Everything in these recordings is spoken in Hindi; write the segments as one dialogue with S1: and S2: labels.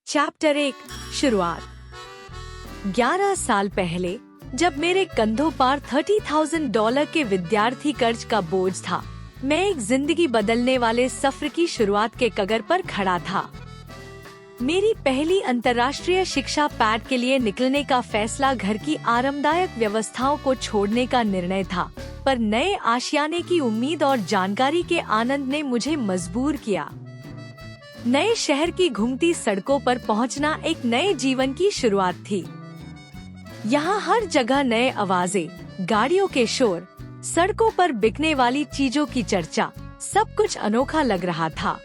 S1: चैप्टर 1 शुरुआत। 11 साल पहले जब मेरे कंधों पर $30,000 के विद्यार्थी कर्ज का बोझ था, मैं एक जिंदगी बदलने वाले सफर की शुरुआत के कगार पर खड़ा था। मेरी पहली अंतर्राष्ट्रीय शिक्षा पैड के लिए निकलने का फैसला घर की आरामदायक व्यवस्थाओं को छोड़ने का निर्णय था, पर नए आशियाने की उम्मीद और जानकारी के आनंद ने मुझे मजबूर किया। नए शहर की घूमती सड़कों पर पहुंचना एक नए जीवन की शुरुआत थी। यहाँ हर जगह नए आवाजें, गाड़ियों के शोर, सड़कों पर बिकने वाली चीजों की चर्चा, सब कुछ अनोखा लग रहा था।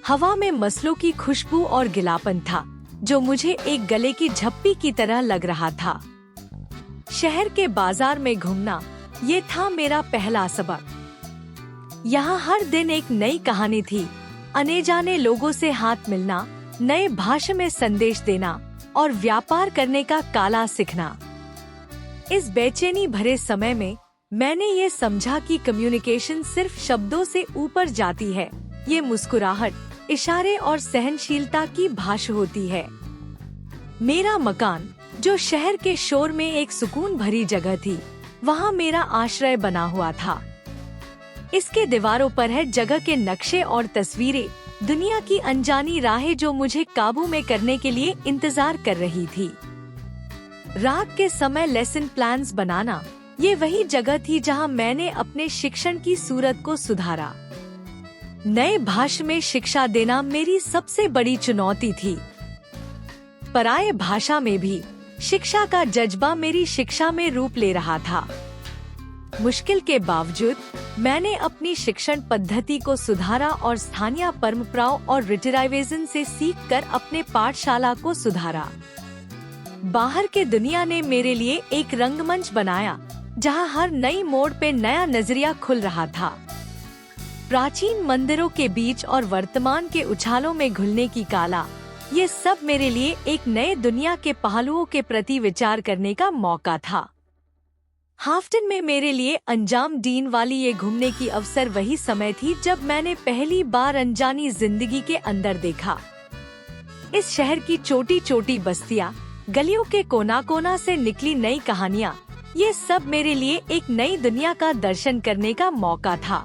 S1: हवा में मसलों की खुशबू और गिलापन था, जो मुझे एक गले की झप्पी की तरह लग रहा था। शहर के बाजार में घूमना, ये था मेरा पहला सबक। यहाँ हर दिन एक नई कहानी थी। अनजाने लोगों से हाथ मिलना, नए भाषा में संदेश देना और व्यापार करने का कला सीखना। इस बेचैनी भरे समय में मैंने ये समझा कि कम्युनिकेशन सिर्फ शब्दों से ऊपर जाती है। ये मुस्कुराहट, इशारे और सहनशीलता की भाषा होती है। मेरा मकान, जो शहर के शोर में एक सुकून भरी जगह थी, वहाँ मेरा आश्रय बना हुआ था। इसके दीवारों पर है जगह के नक्शे और तस्वीरें, दुनिया की अनजानी राहें जो मुझे काबू में करने के लिए इंतजार कर रही थी। रात के समय लेसन प्लान्स बनाना, ये वही जगह थी जहां मैंने अपने शिक्षण की सूरत को सुधारा। नए भाषा में शिक्षा देना मेरी सबसे बड़ी चुनौती थी। पराये भाषा में भी शिक्षा का जज्बा मेरी शिक्षा में रूप ले रहा था। मुश्किल के बावजूद मैंने अपनी शिक्षण पद्धति को सुधारा और स्थानीय परंपराओं और रिटराइवेशन से सीखकर अपने पाठशाला को सुधारा। बाहर के दुनिया ने मेरे लिए एक रंगमंच बनाया, जहां हर नई मोड़ पे नया नजरिया खुल रहा था। प्राचीन मंदिरों के बीच और वर्तमान के उछालों में घुलने की कला, ये सब मेरे लिए एक नए दुनिया के पहलुओं के प्रति विचार करने का मौका था। हाफ्टन में मेरे लिए अंजाम डीन वाली ये घूमने की अवसर वही समय थी जब मैंने पहली बार अनजानी जिंदगी के अंदर देखा। इस शहर की छोटी छोटी बस्तियां, गलियों के कोना कोना से निकली नई कहानियां, ये सब मेरे लिए एक नई दुनिया का दर्शन करने का मौका था।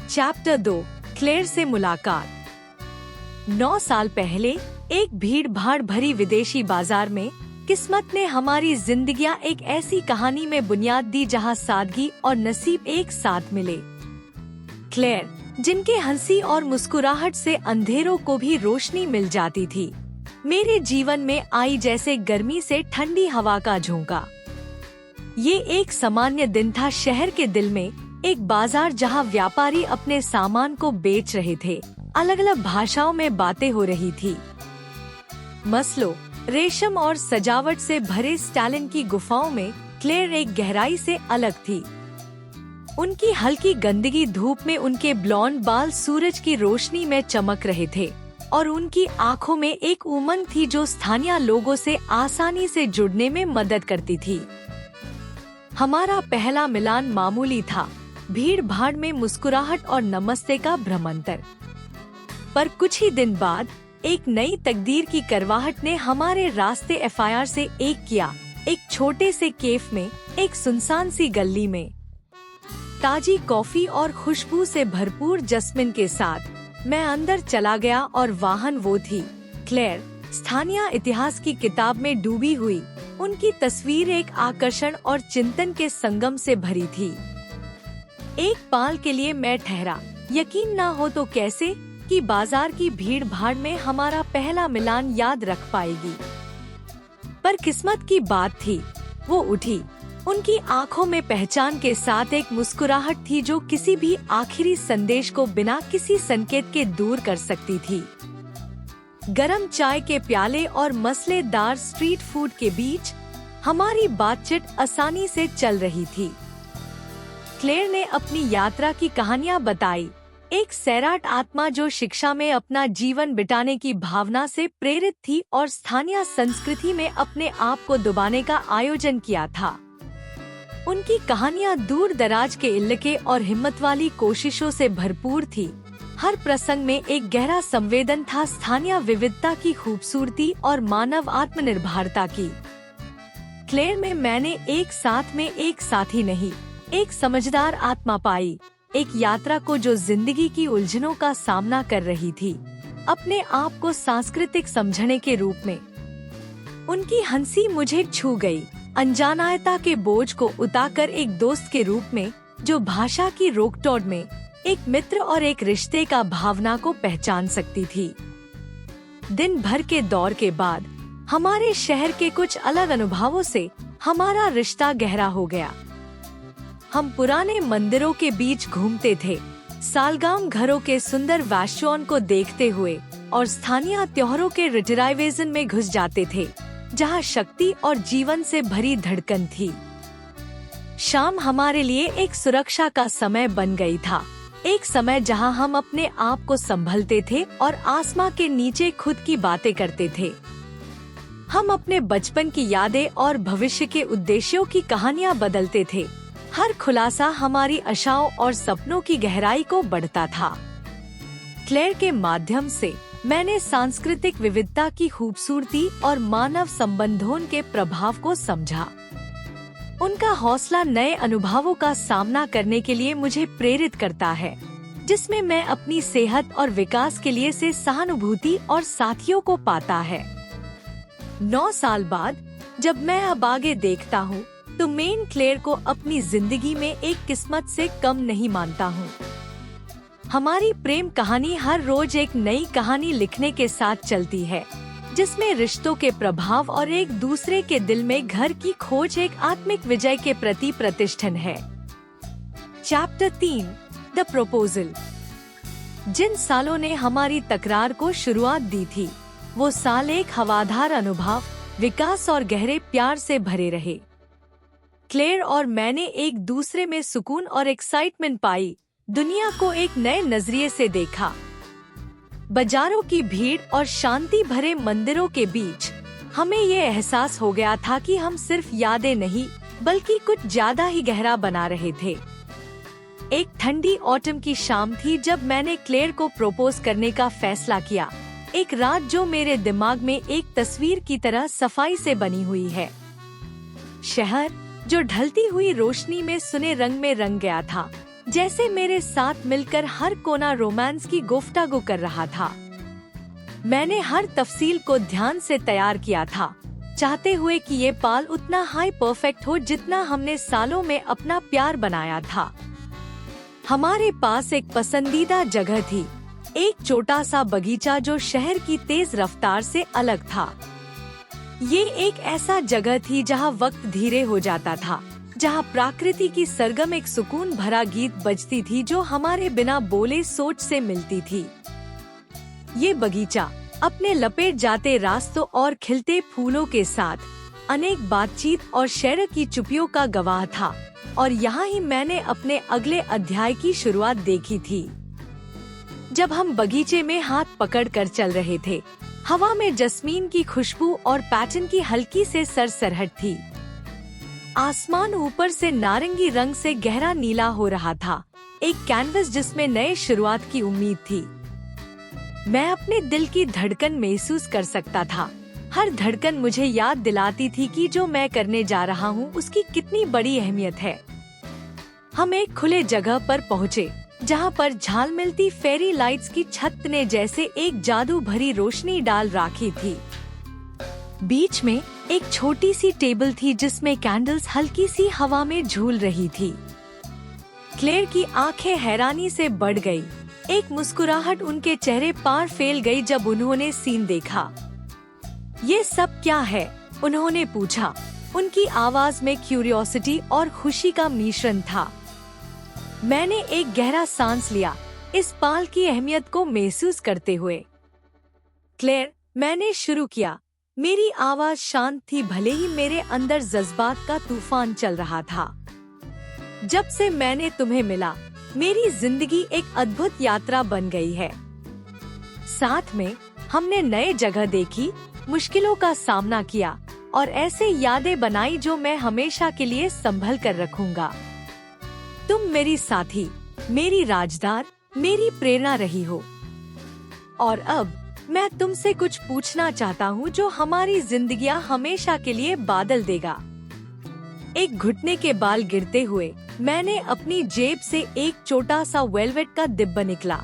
S1: चैप्टर 2 क्लेयर से मुलाकात। 9 साल पहले एक भीड़ भाड़ भरी विदेशी बाजार में किस्मत ने हमारी जिंदगियां एक ऐसी कहानी में बुनियाद दी जहां सादगी और नसीब एक साथ मिले। क्लेयर, जिनके हंसी और मुस्कुराहट से अंधेरों को भी रोशनी मिल जाती थी, मेरे जीवन में आई जैसे गर्मी से ठंडी हवा का झोंका। ये एक सामान्य दिन था शहर के दिल में, एक बाजार जहां व्यापारी अपने सामान को बेच रहे थे, अलग अलग भाषाओं में बातें हो रही थी। मसलों, रेशम और सजावट से भरे स्टालिन की गुफाओं में क्लेयर एक गहराई से अलग थी। उनकी हल्की गंदगी धूप में उनके ब्लॉन्ड बाल सूरज की रोशनी में चमक रहे थे और उनकी आंखों में एक उमंग थी जो स्थानीय लोगों से आसानी से जुड़ने में मदद करती थी। हमारा पहला मिलान मामूली था, भीड़ भाड़ में मुस्कुराहट और नमस्ते का भ्रमंतर। पर कुछ ही दिन बाद एक नई तकदीर की करवाहट ने हमारे रास्ते एफआईआर से एक किया। एक छोटे से केफ में, एक सुनसान सी गली में, ताजी कॉफी और खुशबू से भरपूर जस्मिन के साथ मैं अंदर चला गया और वाहन वो थी क्लेयर, स्थानीय इतिहास की किताब में डूबी हुई। उनकी तस्वीर एक आकर्षण और चिंतन के संगम से भरी थी। एक पल के लिए मैं ठहरा, यकीन ना हो तो कैसे कि बाजार की भीड़ भाड़ में हमारा पहला मिलान याद रख पाएगी। पर किस्मत की बात थी, वो उठी। उनकी आंखों में पहचान के साथ एक मुस्कुराहट थी जो किसी भी आखिरी संदेश को बिना किसी संकेत के दूर कर सकती थी। गरम चाय के प्याले और मसालेदार स्ट्रीट फूड के बीच हमारी बातचीत आसानी से चल रही थी। क्लेयर ने अपनी यात्रा की कहानियां बताई, एक सैराट आत्मा जो शिक्षा में अपना जीवन बिताने की भावना से प्रेरित थी और स्थानीय संस्कृति में अपने आप को डुबाने का आयोजन किया था। उनकी कहानियां दूर दराज के इलाके और हिम्मत वाली कोशिशों से भरपूर थी, हर प्रसंग में एक गहरा संवेदन था स्थानीय विविधता की खूबसूरती और मानव आत्मनिर्भरता की। क्लेयर में मैंने एक साथी नहीं, एक समझदार आत्मा पाई, एक यात्रा को जो जिंदगी की उलझनों का सामना कर रही थी, अपने आप को सांस्कृतिक समझने के रूप में। उनकी हंसी मुझे छू गई, अनजानायता के बोझ को उतारकर एक दोस्त के रूप में, जो भाषा की रोक-टोक में एक मित्र और एक रिश्ते का भावना को पहचान सकती थी। दिन भर के दौर के बाद हमारे शहर के कुछ अलग अनुभवों से हमारा रिश्ता गहरा हो गया। हम पुराने मंदिरों के बीच घूमते थे, सालगाम घरों के सुंदर वैश्यों को देखते हुए और स्थानीय त्योहारों के रिजर्वेशन में घुस जाते थे, जहां शक्ति और जीवन से भरी धड़कन थी। शाम हमारे लिए एक सुरक्षा का समय बन गई था, एक समय जहां हम अपने आप को संभलते थे और आसमां के नीचे खुद की बातें करते थे। हम अपने बचपन की यादें और भविष्य के उद्देश्यों की कहानियां बदलते थे। हर खुलासा हमारी आशाओं और सपनों की गहराई को बढ़ता था। क्लेयर के माध्यम से मैंने सांस्कृतिक विविधता की खूबसूरती और मानव संबंधों के प्रभाव को समझा। उनका हौसला नए अनुभवों का सामना करने के लिए मुझे प्रेरित करता है, जिसमें मैं अपनी सेहत और विकास के लिए से सहानुभूति और साथियों को पाता है। 9 साल बाद जब मैं अब आगे देखता हूँ, तो मैं क्लेयर को अपनी जिंदगी में एक किस्मत से कम नहीं मानता हूँ। हमारी प्रेम कहानी हर रोज एक नई कहानी लिखने के साथ चलती है, जिसमें रिश्तों के प्रभाव और एक दूसरे के दिल में घर की खोज एक आत्मिक विजय के प्रति प्रतिष्ठन है। Chapter 3, the proposal. जिन सालों ने हमारी तकरार को शुरुआत दी थी, वो साल एक हवादार अनुभव, विकास और गहरे प्यार से भरे रहे। क्लेयर और मैंने एक दूसरे में सुकून और एक्साइटमेंट पाई, दुनिया को एक नए नजरिए से देखा। बाजारों की भीड़ और शांति भरे मंदिरों के बीच हमें ये एहसास हो गया था कि हम सिर्फ यादें नहीं, बल्कि कुछ ज्यादा ही गहरा बना रहे थे। एक ठंडी ऑटम की शाम थी जब मैंने क्लेयर को प्रपोज करने का फैसला किया, एक रात जो मेरे दिमाग में एक तस्वीर की तरह सफाई से बनी हुई है। शहर जो ढलती हुई रोशनी में सुने रंग में रंग गया था, जैसे मेरे साथ मिलकर हर कोना रोमांस की गुफ्तगू कर रहा था। मैंने हर तफसील को ध्यान से तैयार किया था, चाहते हुए कि ये पाल उतना हाई परफेक्ट हो जितना हमने सालों में अपना प्यार बनाया था। हमारे पास एक पसंदीदा जगह थी, एक छोटा सा बगीचा जो शहर की तेज रफ्तार से अलग था। ये एक ऐसा जगह थी जहाँ वक्त धीरे हो जाता था, जहाँ प्रकृति की सरगम एक सुकून भरा गीत बजती थी जो हमारे बिना बोले सोच से मिलती थी। ये बगीचा अपने लपेट जाते रास्तों और खिलते फूलों के साथ अनेक बातचीत और शेर की चुप्पियों का गवाह था, और यहाँ ही मैंने अपने अगले अध्याय की शुरुआत देखी थी। जब हम बगीचे में हाथ पकड़कर चल रहे थे, हवा में जस्मीन की खुशबू और पैटर्न की हल्की से सरसराहट थी। आसमान ऊपर से नारंगी रंग से गहरा नीला हो रहा था, एक कैनवस जिसमें नए शुरुआत की उम्मीद थी। मैं अपने दिल की धड़कन महसूस कर सकता था। हर धड़कन मुझे याद दिलाती थी कि जो मैं करने जा रहा हूँ उसकी कितनी बड़ी अहमियत है। हम एक खुले जगह पर पहुँचे, जहाँ पर झालमिलती फेरी लाइट्स की छत ने जैसे एक जादू भरी रोशनी डाल रखी थी। बीच में एक छोटी सी टेबल थी जिसमें कैंडल्स हल्की सी हवा में झूल रही थी। क्लेयर की आंखें हैरानी से बढ़ गई। एक मुस्कुराहट उनके चेहरे पर फैल गई जब उन्होंने सीन देखा। ये सब क्या है? उन्होंने पूछा। उनकी आवाज में क्यूरियोसिटी और खुशी का मिश्रण था। मैंने एक गहरा सांस लिया, इस पल की अहमियत को महसूस करते हुए। क्लेयर, मैंने शुरू किया। मेरी आवाज शांत थी, भले ही मेरे अंदर जज्बात का तूफान चल रहा था। जब से मैंने तुम्हें मिला, मेरी जिंदगी एक अद्भुत यात्रा बन गई है। साथ में हमने नए जगह देखी, मुश्किलों का सामना किया और ऐसे यादें बनाई जो मैं हमेशा के लिए संभल कर रखूंगा। तुम मेरी साथी, मेरी राजदार, मेरी प्रेरणा रही हो। और अब मैं तुमसे कुछ पूछना चाहता हूँ जो हमारी जिंदगियाँ हमेशा के लिए बादल देगा। एक घुटने के बाल गिरते हुए मैंने अपनी जेब से एक छोटा सा वेलवेट का डिब्बा निकला।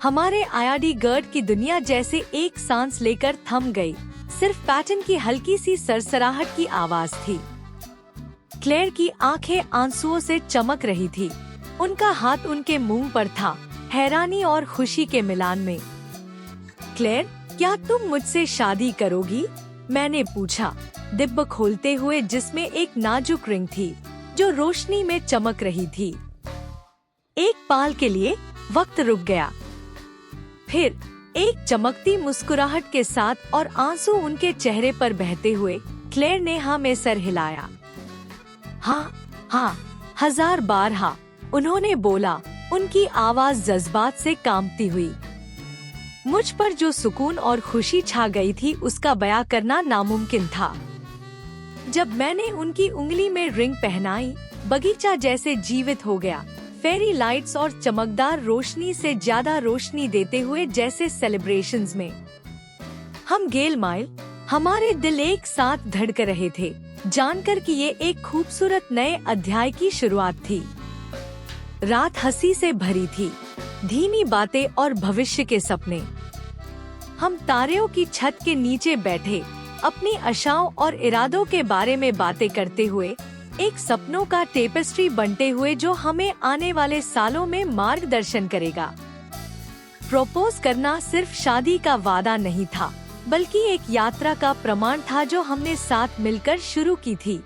S1: हमारे आईआरडी गर्ड की दुनिया जैसे एक सांस लेकर थम गई। सिर्फ पैटर्न की हल्की सी सरसराहट की आवाज थी। क्लेयर की आंखें आंसुओं से चमक रही थी। उनका हाथ उनके मुंह पर था, हैरानी और खुशी के मिलान में। क्लेयर, क्या तुम मुझसे शादी करोगी? मैंने पूछा, डिब्बा खोलते हुए जिसमें एक नाजुक रिंग थी जो रोशनी में चमक रही थी। एक पल के लिए वक्त रुक गया। फिर एक चमकती मुस्कुराहट के साथ और आंसू उनके चेहरे पर बहते हुए क्लेयर ने हाँ में सर हिलाया। हाँ हाँ, 1000 बार हाँ, उन्होंने बोला, उनकी आवाज जज्बात से कांपती हुई। मुझ पर जो सुकून और खुशी छा गई थी उसका बयां करना नामुमकिन था। जब मैंने उनकी उंगली में रिंग पहनाई, बगीचा जैसे जीवित हो गया। फेरी लाइट्स और चमकदार रोशनी से ज्यादा रोशनी देते हुए जैसे सेलिब्रेशंस में। हम गेलमाइल, हमारे दिल एक साथ धड़क रहे थे, जानकर कि ये एक खूबसूरत नए अध्याय की शुरुआत थी। रात हंसी से भरी थी, धीमी बातें और भविष्य के सपने। हम तारों की छत के नीचे बैठे, अपनी आशाओं और इरादों के बारे में बातें करते हुए, एक सपनों का टेपेस्ट्री बनते हुए जो हमें आने वाले सालों में मार्गदर्शन करेगा। प्रपोज करना सिर्फ शादी का वादा नहीं था, बल्कि एक यात्रा का प्रमाण था जो हमने साथ मिलकर शुरू की थी।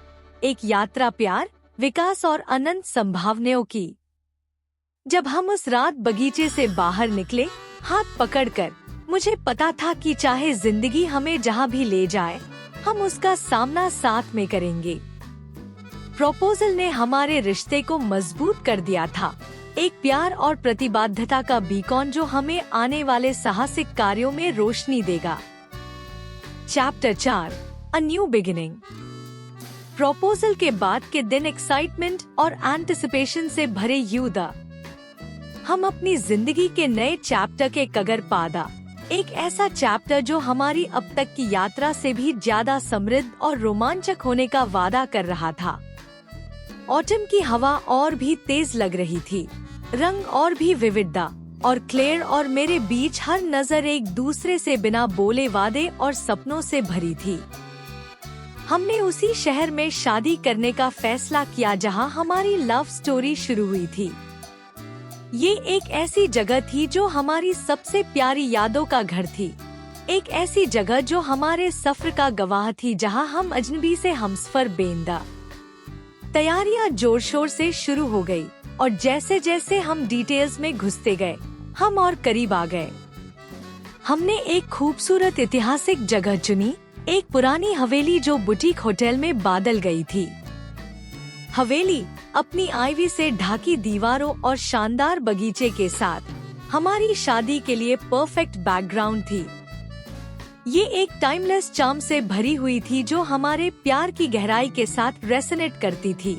S1: एक यात्रा प्यार, विकास और अनंत संभावनाओं की। जब हम उस रात बगीचे से बाहर निकले, हाथ पकड़कर, मुझे पता था कि चाहे जिंदगी हमें जहाँ भी ले जाए, हम उसका सामना साथ में करेंगे। प्रपोजल ने हमारे रिश्ते को मजबूत कर दिया था, एक प्यार और प्रतिबद्धता का बीकॉन जो हमें आने वाले साहसिक कार्यों में रोशनी देगा। Chapter 4, a new beginning. Proposal के बाद के दिन एक्साइटमेंट और एंटिसिपेशन से भरे युद्ध। हम अपनी जिंदगी के नए चैप्टर के कगार पादा, एक ऐसा चैप्टर जो हमारी अब तक की यात्रा से भी ज्यादा समृद्ध और रोमांचक होने का वादा कर रहा था। ऑटम की हवा और भी तेज लग रही थी, रंग और भी विविधता, और क्लेयर और मेरे बीच हर नजर एक दूसरे से बिना बोले वादे और सपनों से भरी थी। हमने उसी शहर में शादी करने का फैसला किया जहां हमारी लव स्टोरी शुरू हुई थी। ये एक ऐसी जगह थी जो हमारी सबसे प्यारी यादों का घर थी, एक ऐसी जगह जो हमारे सफर का गवाह थी, जहां हम अजनबी से हमसफर बेंदा। तैयारियां जोर शोर से शुरू हो गई, और जैसे जैसे हम डिटेल्स में घुसते गए, हम और करीब आ गए। हमने एक खूबसूरत ऐतिहासिक जगह चुनी, एक पुरानी हवेली जो बुटीक होटल में बदल गई थी। हवेली अपनी आईवी से ढाकी दीवारों और शानदार बगीचे के साथ हमारी शादी के लिए परफेक्ट बैकग्राउंड थी। ये एक टाइमलेस चार्म से भरी हुई थी जो हमारे प्यार की गहराई के साथ रेसोनेट करती थी।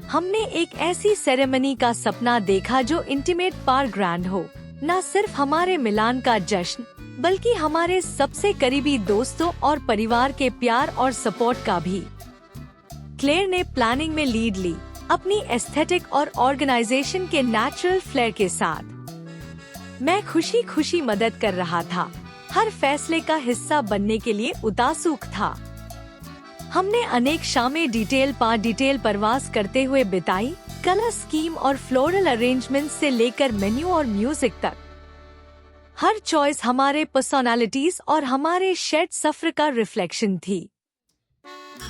S1: हमने एक ऐसी सेरेमनी का सपना देखा जो इंटीमेट पर ग्रैंड हो, न सिर्फ हमारे मिलान का जश्न, बल्कि हमारे सबसे करीबी दोस्तों और परिवार के प्यार और सपोर्ट का भी। क्लेयर ने प्लानिंग में लीड ली, अपनी एस्थेटिक और ऑर्गेनाइजेशन के नेचुरल फ्लेयर के साथ। मैं खुशी खुशी मदद कर रहा था, हर फैसले का हिस्सा बनने के लिए उत्सुक था। हमने अनेक शामें डिटेल परवास करते हुए बिताई, कलर स्कीम और फ्लोरल अरेंजमेंट से लेकर मेन्यू और म्यूजिक तक। हर चॉइस हमारे पर्सनालिटीज और हमारे शेयर्ड सफर का रिफ्लेक्शन थी।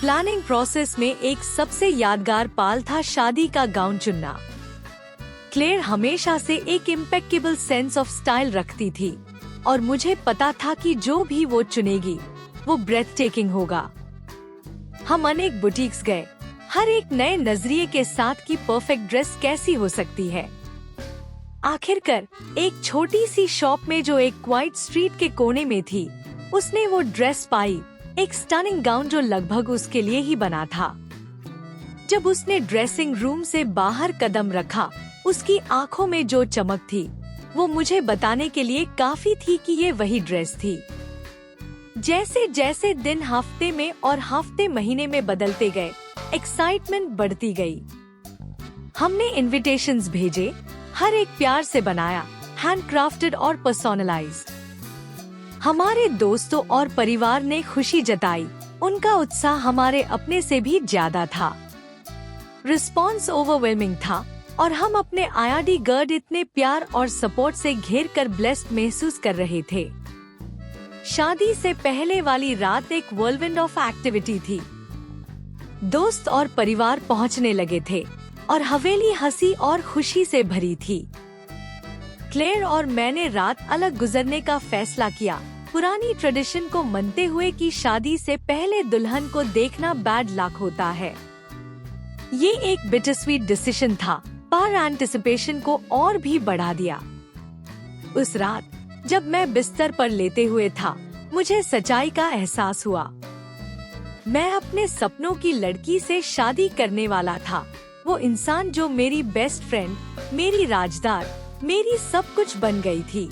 S1: प्लानिंग प्रोसेस में एक सबसे यादगार पल था शादी का गाउन चुनना। क्लेयर हमेशा से एक इम्पेक्केबल सेंस ऑफ स्टाइल रखती थी, और मुझे पता था कि जो भी वो चुनेगी वो ब्रेथ टेकिंग होगा। हम अनेक बुटीक्स गए, हर एक नए नजरिए के साथ कि परफेक्ट ड्रेस कैसी हो सकती है। आखिरकार एक छोटी सी शॉप में जो एक क्वाइट स्ट्रीट के कोने में थी, उसने वो ड्रेस पाई, एक स्टनिंग गाउन जो लगभग उसके लिए ही बना था। जब उसने ड्रेसिंग रूम से बाहर कदम रखा, उसकी आंखों में जो चमक थी वो मुझे बताने के लिए काफी थी कि ये वही ड्रेस थी। जैसे जैसे दिन हफ्ते में और हफ्ते महीने में बदलते गए, एक्साइटमेंट बढ़ती गई। हमने इनविटेशंस भेजे, हर एक प्यार से बनाया, हैंडक्राफ्टेड और पर्सनलाइज्ड। हमारे दोस्तों और परिवार ने खुशी जताई, उनका उत्साह हमारे अपने से भी ज्यादा था। रिस्पॉन्स ओवरवेलमिंग था और हम अपने आईआरडी गर्ड इतने प्यार और सपोर्ट से घेर कर ब्लेस्ड महसूस कर रहे थे। शादी से पहले वाली रात एक व्हर्लविंड ऑफ एक्टिविटी थी। दोस्त और परिवार पहुंचने लगे थे और हवेली हंसी और खुशी से भरी थी। क्लेयर और मैंने रात अलग गुजरने का फैसला किया, पुरानी ट्रेडिशन को मानते हुए कि शादी से पहले दुल्हन को देखना बैड लक होता है। ये एक बिटरस्वीट डिसीजन था, पर एंटिसिपेशन को और भी बढ़ा दिया। उस रात जब मैं बिस्तर पर लेटे हुए था, मुझे सच्चाई का एहसास हुआ। मैं अपने सपनों की लड़की से शादी करने वाला था, वो इंसान जो मेरी बेस्ट फ्रेंड, मेरी राजदार, मेरी सब कुछ बन गई थी।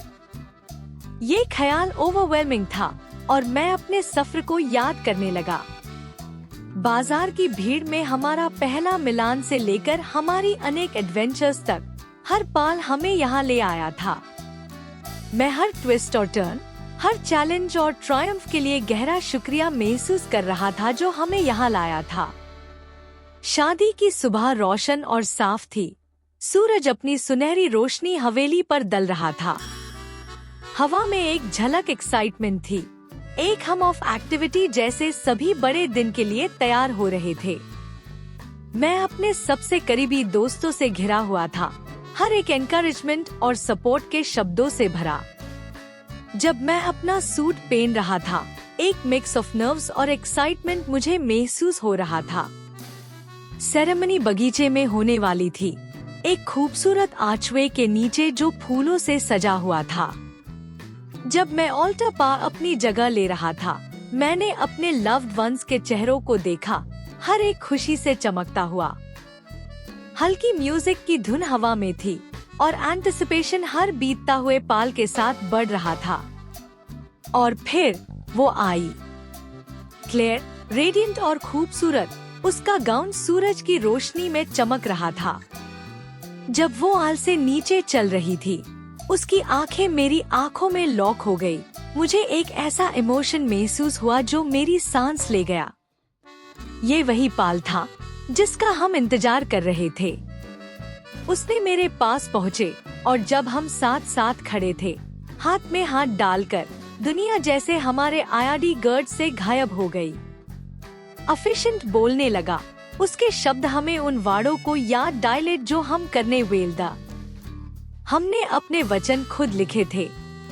S1: ये ख्याल ओवरवेलमिंग था और मैं अपने सफर को याद करने लगा। बाजार की भीड़ में हमारा पहला मिलान से लेकर हमारी अनेक एडवेंचर्स तक, हर पल हमें यहाँ ले आया था। मैं हर ट्विस्ट और टर्न, हर चैलेंज और ट्रायम्फ के लिए गहरा शुक्रिया महसूस कर रहा था जो हमें यहाँ लाया था। शादी की सुबह रोशन और साफ थी। सूरज अपनी सुनहरी रोशनी हवेली पर दल रहा था। हवा में एक झलक एक्साइटमेंट थी, एक हम ऑफ एक्टिविटी जैसे सभी बड़े दिन के लिए तैयार हो रहे थे। मैं अपने सबसे करीबी दोस्तों से घिरा हुआ था, हर एक एनकरेजमेंट और सपोर्ट के शब्दों से भरा। जब मैं अपना सूट पहन रहा था, एक मिक्स ऑफ नर्व्स और एक्साइटमेंट मुझे महसूस हो रहा था। सेरेमनी बगीचे में होने वाली थी, एक खूबसूरत आर्चवे के नीचे जो फूलों से सजा हुआ था। जब मैं ऑल्टर पर अपनी जगह ले रहा था, मैंने अपने लव्ड वंस के चेहरों को देखा, हर एक खुशी से चमकता हुआ। हल्की म्यूजिक की धुन हवा में थी और एंटिसिपेशन हर बीतता हुए पल के साथ बढ़ रहा था। और फिर वो आई। क्लेयर, रेडिएंट और खूबसूरत, उसका गाउन सूरज की रोशनी में चमक रहा था। जब वो आल से नीचे चल रही थी, उसकी आंखें मेरी आंखों में लॉक हो गई। मुझे एक ऐसा इमोशन महसूस हुआ जो मेरी सांस ले गया। ये वही पल था जिसका हम इंतजार कर रहे थे। उसने मेरे पास पहुँचे और जब हम साथ साथ खड़े थे, हाथ में हाथ डालकर, दुनिया जैसे हमारे आईआरडी गर्ड से गायब हो गई। अफिशिएंट बोलने लगा, उसके शब्द हमें उन वार्डों को याद डायलेट जो हम करने वेलदा। हमने अपने वचन खुद लिखे थे,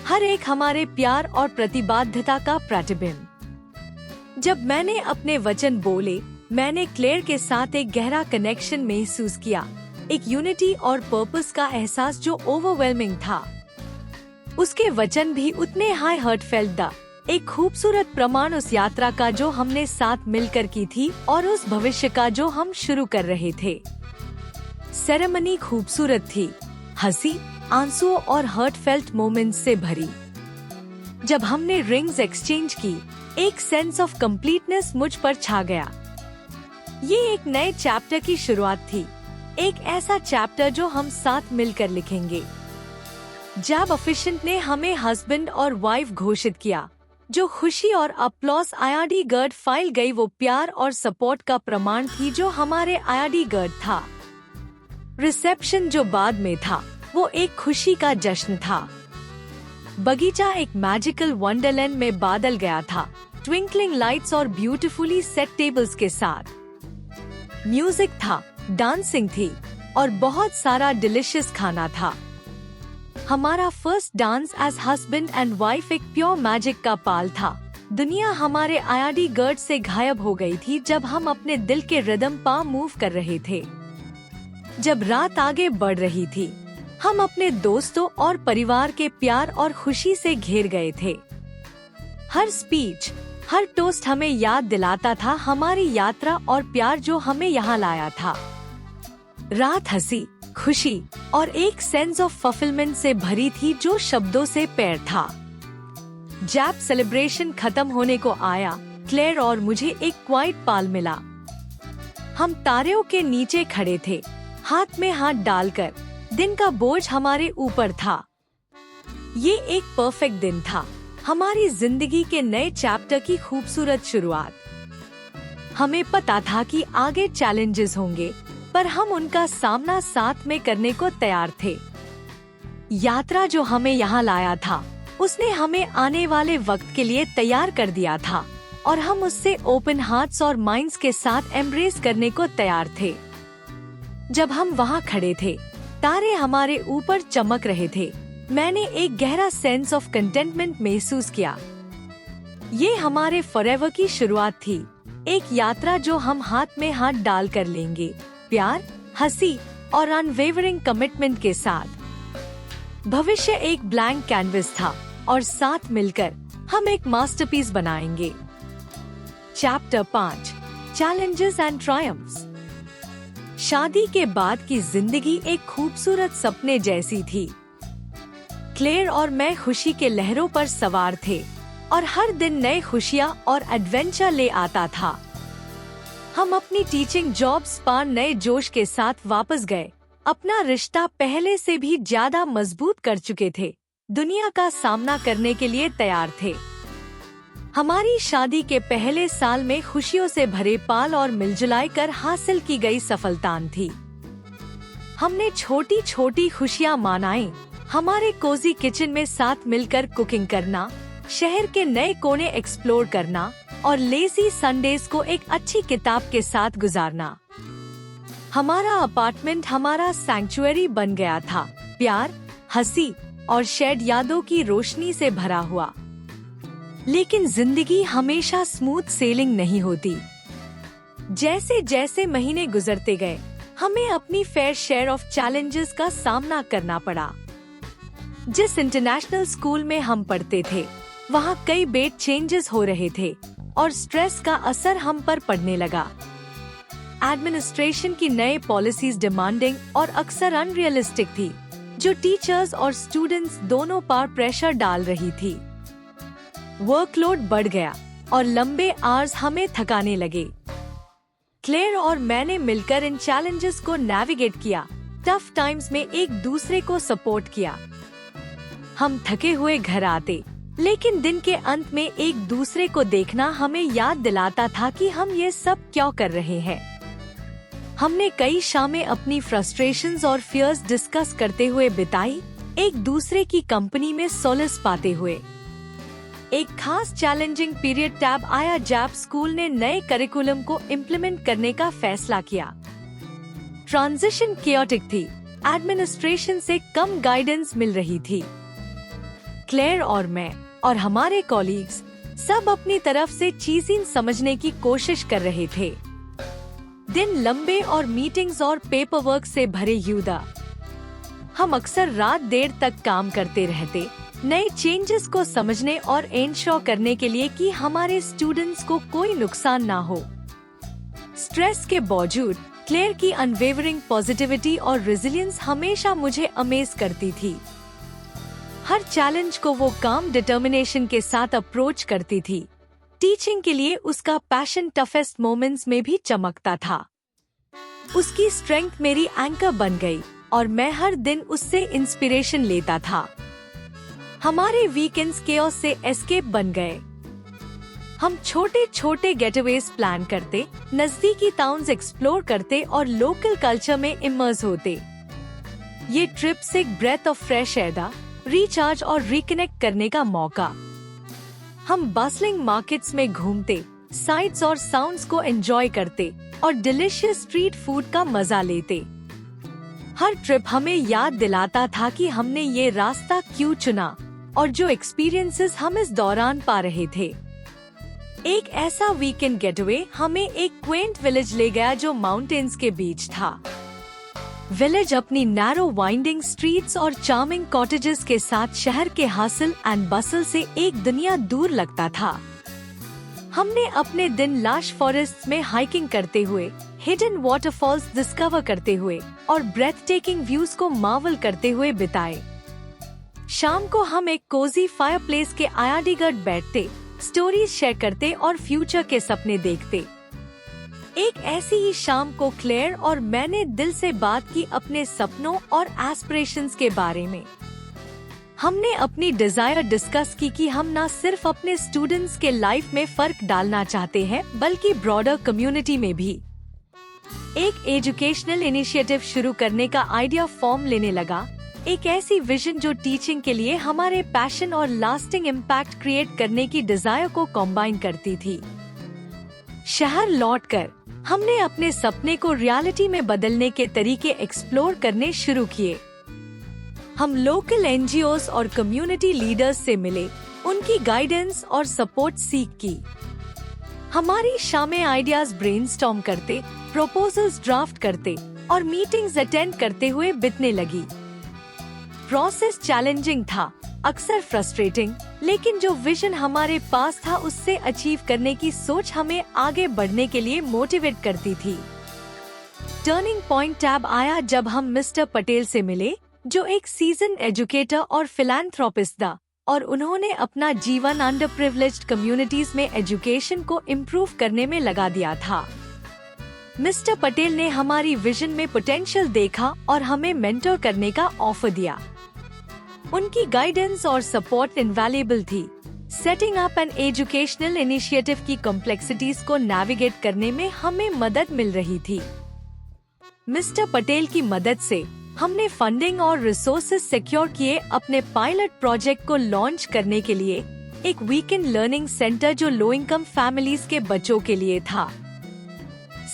S1: हर एक हमारे प्यार और प्रतिबद्धता का प्रतिबिंब। जब मैंने अपने वचन बोले, मैंने क्लेयर के साथ एक गहरा कनेक्शन महसूस किया, एक यूनिटी और पर्पस का एहसास जो ओवरवेलमिंग था। उसके वचन भी उतने हाई हार्टफेल्ट था, एक खूबसूरत प्रमाण उस यात्रा का जो हमने साथ मिलकर की थी और उस भविष्य का जो हम शुरू कर रहे थे। सेरेमनी खूबसूरत थी, हंसी, आंसुओं और हार्टफेल्ट मोमेंट्स से भरी। जब हमने रिंग्स एक्सचेंज की, एक सेंस ऑफ कंप्लीटनेस मुझ पर छा गया। ये एक नए चैप्टर की शुरुआत थी, एक ऐसा चैप्टर जो हम साथ मिलकर लिखेंगे। जब अफिशिएंट ने हमें हस्बैंड और वाइफ घोषित किया, जो खुशी और अप्लॉस आईआरडी गर्ड फाइल गई, वो प्यार और सपोर्ट का प्रमाण थी जो हमारे आईआरडी गर्ड था। रिसेप्शन जो बाद में था, वो एक खुशी का जश्न था। बगीचा एक मैजिकल वंडरलैंड में बदल गया था, ट्विंकलिंग लाइट्स और ब्यूटीफुली सेट टेबल्स के साथ। म्यूजिक था, डांसिंग थी और बहुत सारा डिलिशियस खाना था। हमारा first dance as husband and wife एक प्योर मैजिक का पल था। दुनिया हमारे आईआरडी गर्ड से गायब हो गई थी जब हम अपने दिल के रिदम पर मूव कर रहे थे। जब रात आगे बढ़ रही थी, हम अपने दोस्तों और परिवार के प्यार और खुशी से घिर गए थे। हर स्पीच, हर टोस्ट हमें याद दिलाता था हमारी यात्रा और प्यार जो हमें यहाँ लाया था। रात हंसी, खुशी और एक सेंस ऑफ फुलफिलमेंट से भरी थी जो शब्दों से पैर था। जब सेलिब्रेशन खत्म होने को आया, क्लेयर और मुझे एक क्वाइट पाल मिला। हम तारों के नीचे खड़े थे, हाथ में हाथ डालकर। दिन का बोझ हमारे ऊपर था। ये एक परफेक्ट दिन था, हमारी जिंदगी के नए चैप्टर की खूबसूरत शुरुआत। हमें पता था कि आगे चैलेंजेस होंगे, पर हम उनका सामना साथ में करने को तैयार थे। यात्रा जो हमें यहाँ लाया था, उसने हमें आने वाले वक्त के लिए तैयार कर दिया था और हम उससे ओपन हार्ट्स और माइंड्स के साथ एम्ब्रेस करने को तैयार थे। जब हम वहाँ खड़े थे, तारे हमारे ऊपर चमक रहे थे, मैंने एक गहरा सेंस ऑफ कंटेंटमेंट महसूस किया। ये हमारे फॉरएवर की शुरुआत थी, एक यात्रा जो हम हाथ में हाथ डाल कर लेंगे, प्यार, हंसी और अनवेवरिंग कमिटमेंट के साथ। भविष्य एक ब्लैंक कैनवस था और साथ मिलकर हम एक मास्टरपीस बनाएंगे। Chapter 5, challenges and triumphs. शादी के बाद की जिंदगी एक खूबसूरत सपने जैसी थी। क्लेयर और मैं खुशी के लहरों पर सवार थे और हर दिन नए खुशियाँ और एडवेंचर ले आता था। हम अपनी टीचिंग जॉब्स पर नए जोश के साथ वापस गए। अपना रिश्ता पहले से भी ज्यादा मजबूत कर चुके थे, दुनिया का सामना करने के लिए तैयार थे। हमारी शादी के पहले साल में खुशियों से भरे पाल और मिलजुलाई कर हासिल की गई सफलता थी। हमने छोटी छोटी खुशियाँ मनाई, हमारे कोजी किचन में साथ मिलकर कुकिंग करना, शहर के नए कोने एक्सप्लोर करना और लेजी संडेज को एक अच्छी किताब के साथ गुजारना। हमारा अपार्टमेंट हमारा सैंक्चुअरी बन गया था, प्यार, हंसी और शेड यादों की रोशनी से भरा हुआ। लेकिन जिंदगी हमेशा स्मूथ सेलिंग नहीं होती। जैसे जैसे महीने गुजरते गए, हमें अपनी फेयर शेयर ऑफ चैलेंजेस का सामना करना पड़ा। जिस इंटरनेशनल स्कूल में हम पढ़ते थे, वहाँ कई बेड चेंजेस हो रहे थे और स्ट्रेस का असर हम पर पड़ने लगा। एडमिनिस्ट्रेशन की नए पॉलिसीज डिमांडिंग और अक्सर अनरियलिस्टिक थी, जो टीचर्स और स्टूडेंट्स दोनों पर प्रेशर डाल रही थी। वर्कलोड बढ़ गया और लंबे आवर्स हमें थकाने लगे। क्लेयर और मैंने मिलकर इन चैलेंजेस को नेविगेट किया, टफ टाइम्स में एक दूसरे को सपोर्ट किया। हम थके हुए घर आते, लेकिन दिन के अंत में एक दूसरे को देखना हमें याद दिलाता था कि हम ये सब क्यों कर रहे हैं। हमने कई शामें अपनी फ्रस्ट्रेशंस और फियर्स डिस्कस करते हुए बिताई, एक दूसरे की कंपनी में सोलस पाते हुए। एक खास चैलेंजिंग पीरियड टैब आया जब स्कूल ने नए करिकुलम को इम्प्लीमेंट करने का फैसला किया। ट्रांजिशन केओटिक थी, एडमिनिस्ट्रेशन से कम गाइडेंस मिल रही थी। क्लेयर और मैं और हमारे कॉलीग्स सब अपनी तरफ से चीजें समझने की कोशिश कर रहे थे। दिन लंबे और मीटिंग्स और पेपर वर्क से भरे युदा। हम अक्सर रात देर तक काम करते रहते, नए चेंजेस को समझने और एंश्योर करने के लिए कि हमारे स्टूडेंट्स को कोई नुकसान ना हो। स्ट्रेस के बावजूद क्लेयर की अनवेवरिंग पॉजिटिविटी और रेजिलियंस हमेशा मुझे अमेज करती थी। हर चैलेंज को वो काम डिटर्मिनेशन के साथ अप्रोच करती थी। टीचिंग के लिए उसका पैशन टफेस्ट मोमेंट्स में भी चमकता था। उसकी स्ट्रेंथ मेरी एंकर बन गई और मैं हर दिन उससे इंस्पिरेशन लेता था। हमारे वीकेंड्स केओस से एस्केप बन गए। हम छोटे छोटे गेटअवेज प्लान करते, नजदीकी टाउन्स एक्सप्लोर करते और लोकल कल्चर में इमर्स होते। ये ट्रिप्स एक breath of fresh air, recharge और रिकनेक्ट करने का मौका। हम बसलिंग मार्केट्स में घूमते, साइट्स और साउंड्स को एंजॉय करते और डिलीशियस स्ट्रीट फूड का मजा लेते। हर ट्रिप हमें याद दिलाता था कि हमने ये रास्ता क्यों चुना और जो एक्सपीरियंसेस हम इस दौरान पा रहे थे। एक ऐसा वीकेंड गेटवे हमें एक क्वेंट विलेज ले गया जो माउंटेन्स के बीच था। विलेज अपनी नैरो वाइंडिंग स्ट्रीट्स और चार्मिंग कॉटेजेस के साथ शहर के हासिल एंड बसल से एक दुनिया दूर लगता था। हमने अपने दिन लाश फॉरेस्ट में हाइकिंग करते हुए, हिडन वाटरफॉल्स डिस्कवर करते हुए और ब्रेथ टेकिंग व्यूज को मार्वल करते हुए बिताए। शाम को हम एक कोजी फायरप्लेस के आयाडीगढ़ बैठते, स्टोरीज शेयर करते और फ्यूचर के सपने देखते। एक ऐसी ही शाम को क्लेयर और मैंने दिल से बात की अपने सपनों और एस्पिरेशंस के बारे में। हमने अपनी डिजायर डिस्कस की कि हम न सिर्फ अपने स्टूडेंट्स के लाइफ में फर्क डालना चाहते हैं बल्कि ब्रॉडर कम्युनिटी में भी। एक एजुकेशनल इनिशिएटिव शुरू करने का आइडिया फॉर्म लेने लगा, एक ऐसी विजन जो टीचिंग के लिए हमारे पैशन और लास्टिंग इम्पैक्ट क्रिएट करने की डिजायर को कॉम्बाइन करती थी। शहर लौटकर हमने अपने सपने को रियलिटी में बदलने के तरीके एक्सप्लोर करने शुरू किए। हम लोकल एनजीओस और कम्युनिटी लीडर्स से मिले, उनकी गाइडेंस और सपोर्ट सीख की। हमारी शामें आइडियाज ब्रेनस्टॉर्म करते, प्रपोजल्स ड्राफ्ट करते और मीटिंग्स अटेंड करते हुए बीतने लगी। प्रोसेस चैलेंजिंग था, अक्सर फ्रस्ट्रेटिंग, लेकिन जो विजन हमारे पास था उससे अचीव करने की सोच हमें आगे बढ़ने के लिए मोटिवेट करती थी। टर्निंग पॉइंट टैब आया जब हम मिस्टर पटेल से मिले, जो एक सीजन एजुकेटर और फिलैंथ्रोपिस्ट था, और उन्होंने अपना जीवन अंडर प्रिविलेज्ड कम्युनिटीज में एजुकेशन को इम्प्रूव करने में लगा दिया था। मिस्टर पटेल ने हमारी विजन में पोटेंशियल देखा और हमें मेंटर करने का ऑफर दिया। उनकी गाइडेंस और सपोर्ट इनवैल्यूएबल थी। Setting up an educational initiative की कॉम्प्लेक्सिटीज को नेविगेट करने में हमें मदद मिल रही थी। मिस्टर पटेल की मदद से हमने फंडिंग और रिसोर्सेज सिक्योर किए अपने पायलट प्रोजेक्ट को लॉन्च करने के लिए, एक वीकेंड लर्निंग सेंटर जो लो इनकम फैमिलीज के बच्चों के लिए था।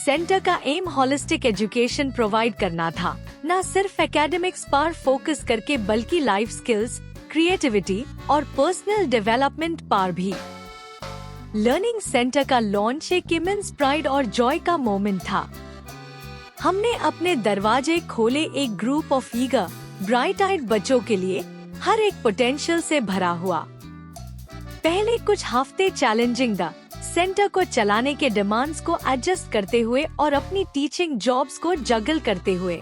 S1: सेंटर का एम होलिस्टिक एजुकेशन प्रोवाइड करना था, न सिर्फ एकेडमिक्स पर फोकस करके बल्कि लाइफ स्किल्स, क्रिएटिविटी और पर्सनल डेवलपमेंट पर भी। लर्निंग सेंटर का लॉन्च एक इमेंस प्राइड और जॉय का मोमेंट था। हमने अपने दरवाजे खोले एक ग्रुप ऑफ ईगर, ब्राइट आइड बच्चों के लिए, हर एक पोटेंशियल से भरा हुआ। पहले कुछ हफ्ते चैलेंजिंग था, सेंटर को चलाने के डिमांड्स को एडजस्ट करते हुए और अपनी टीचिंग जॉब्स को जगल करते हुए।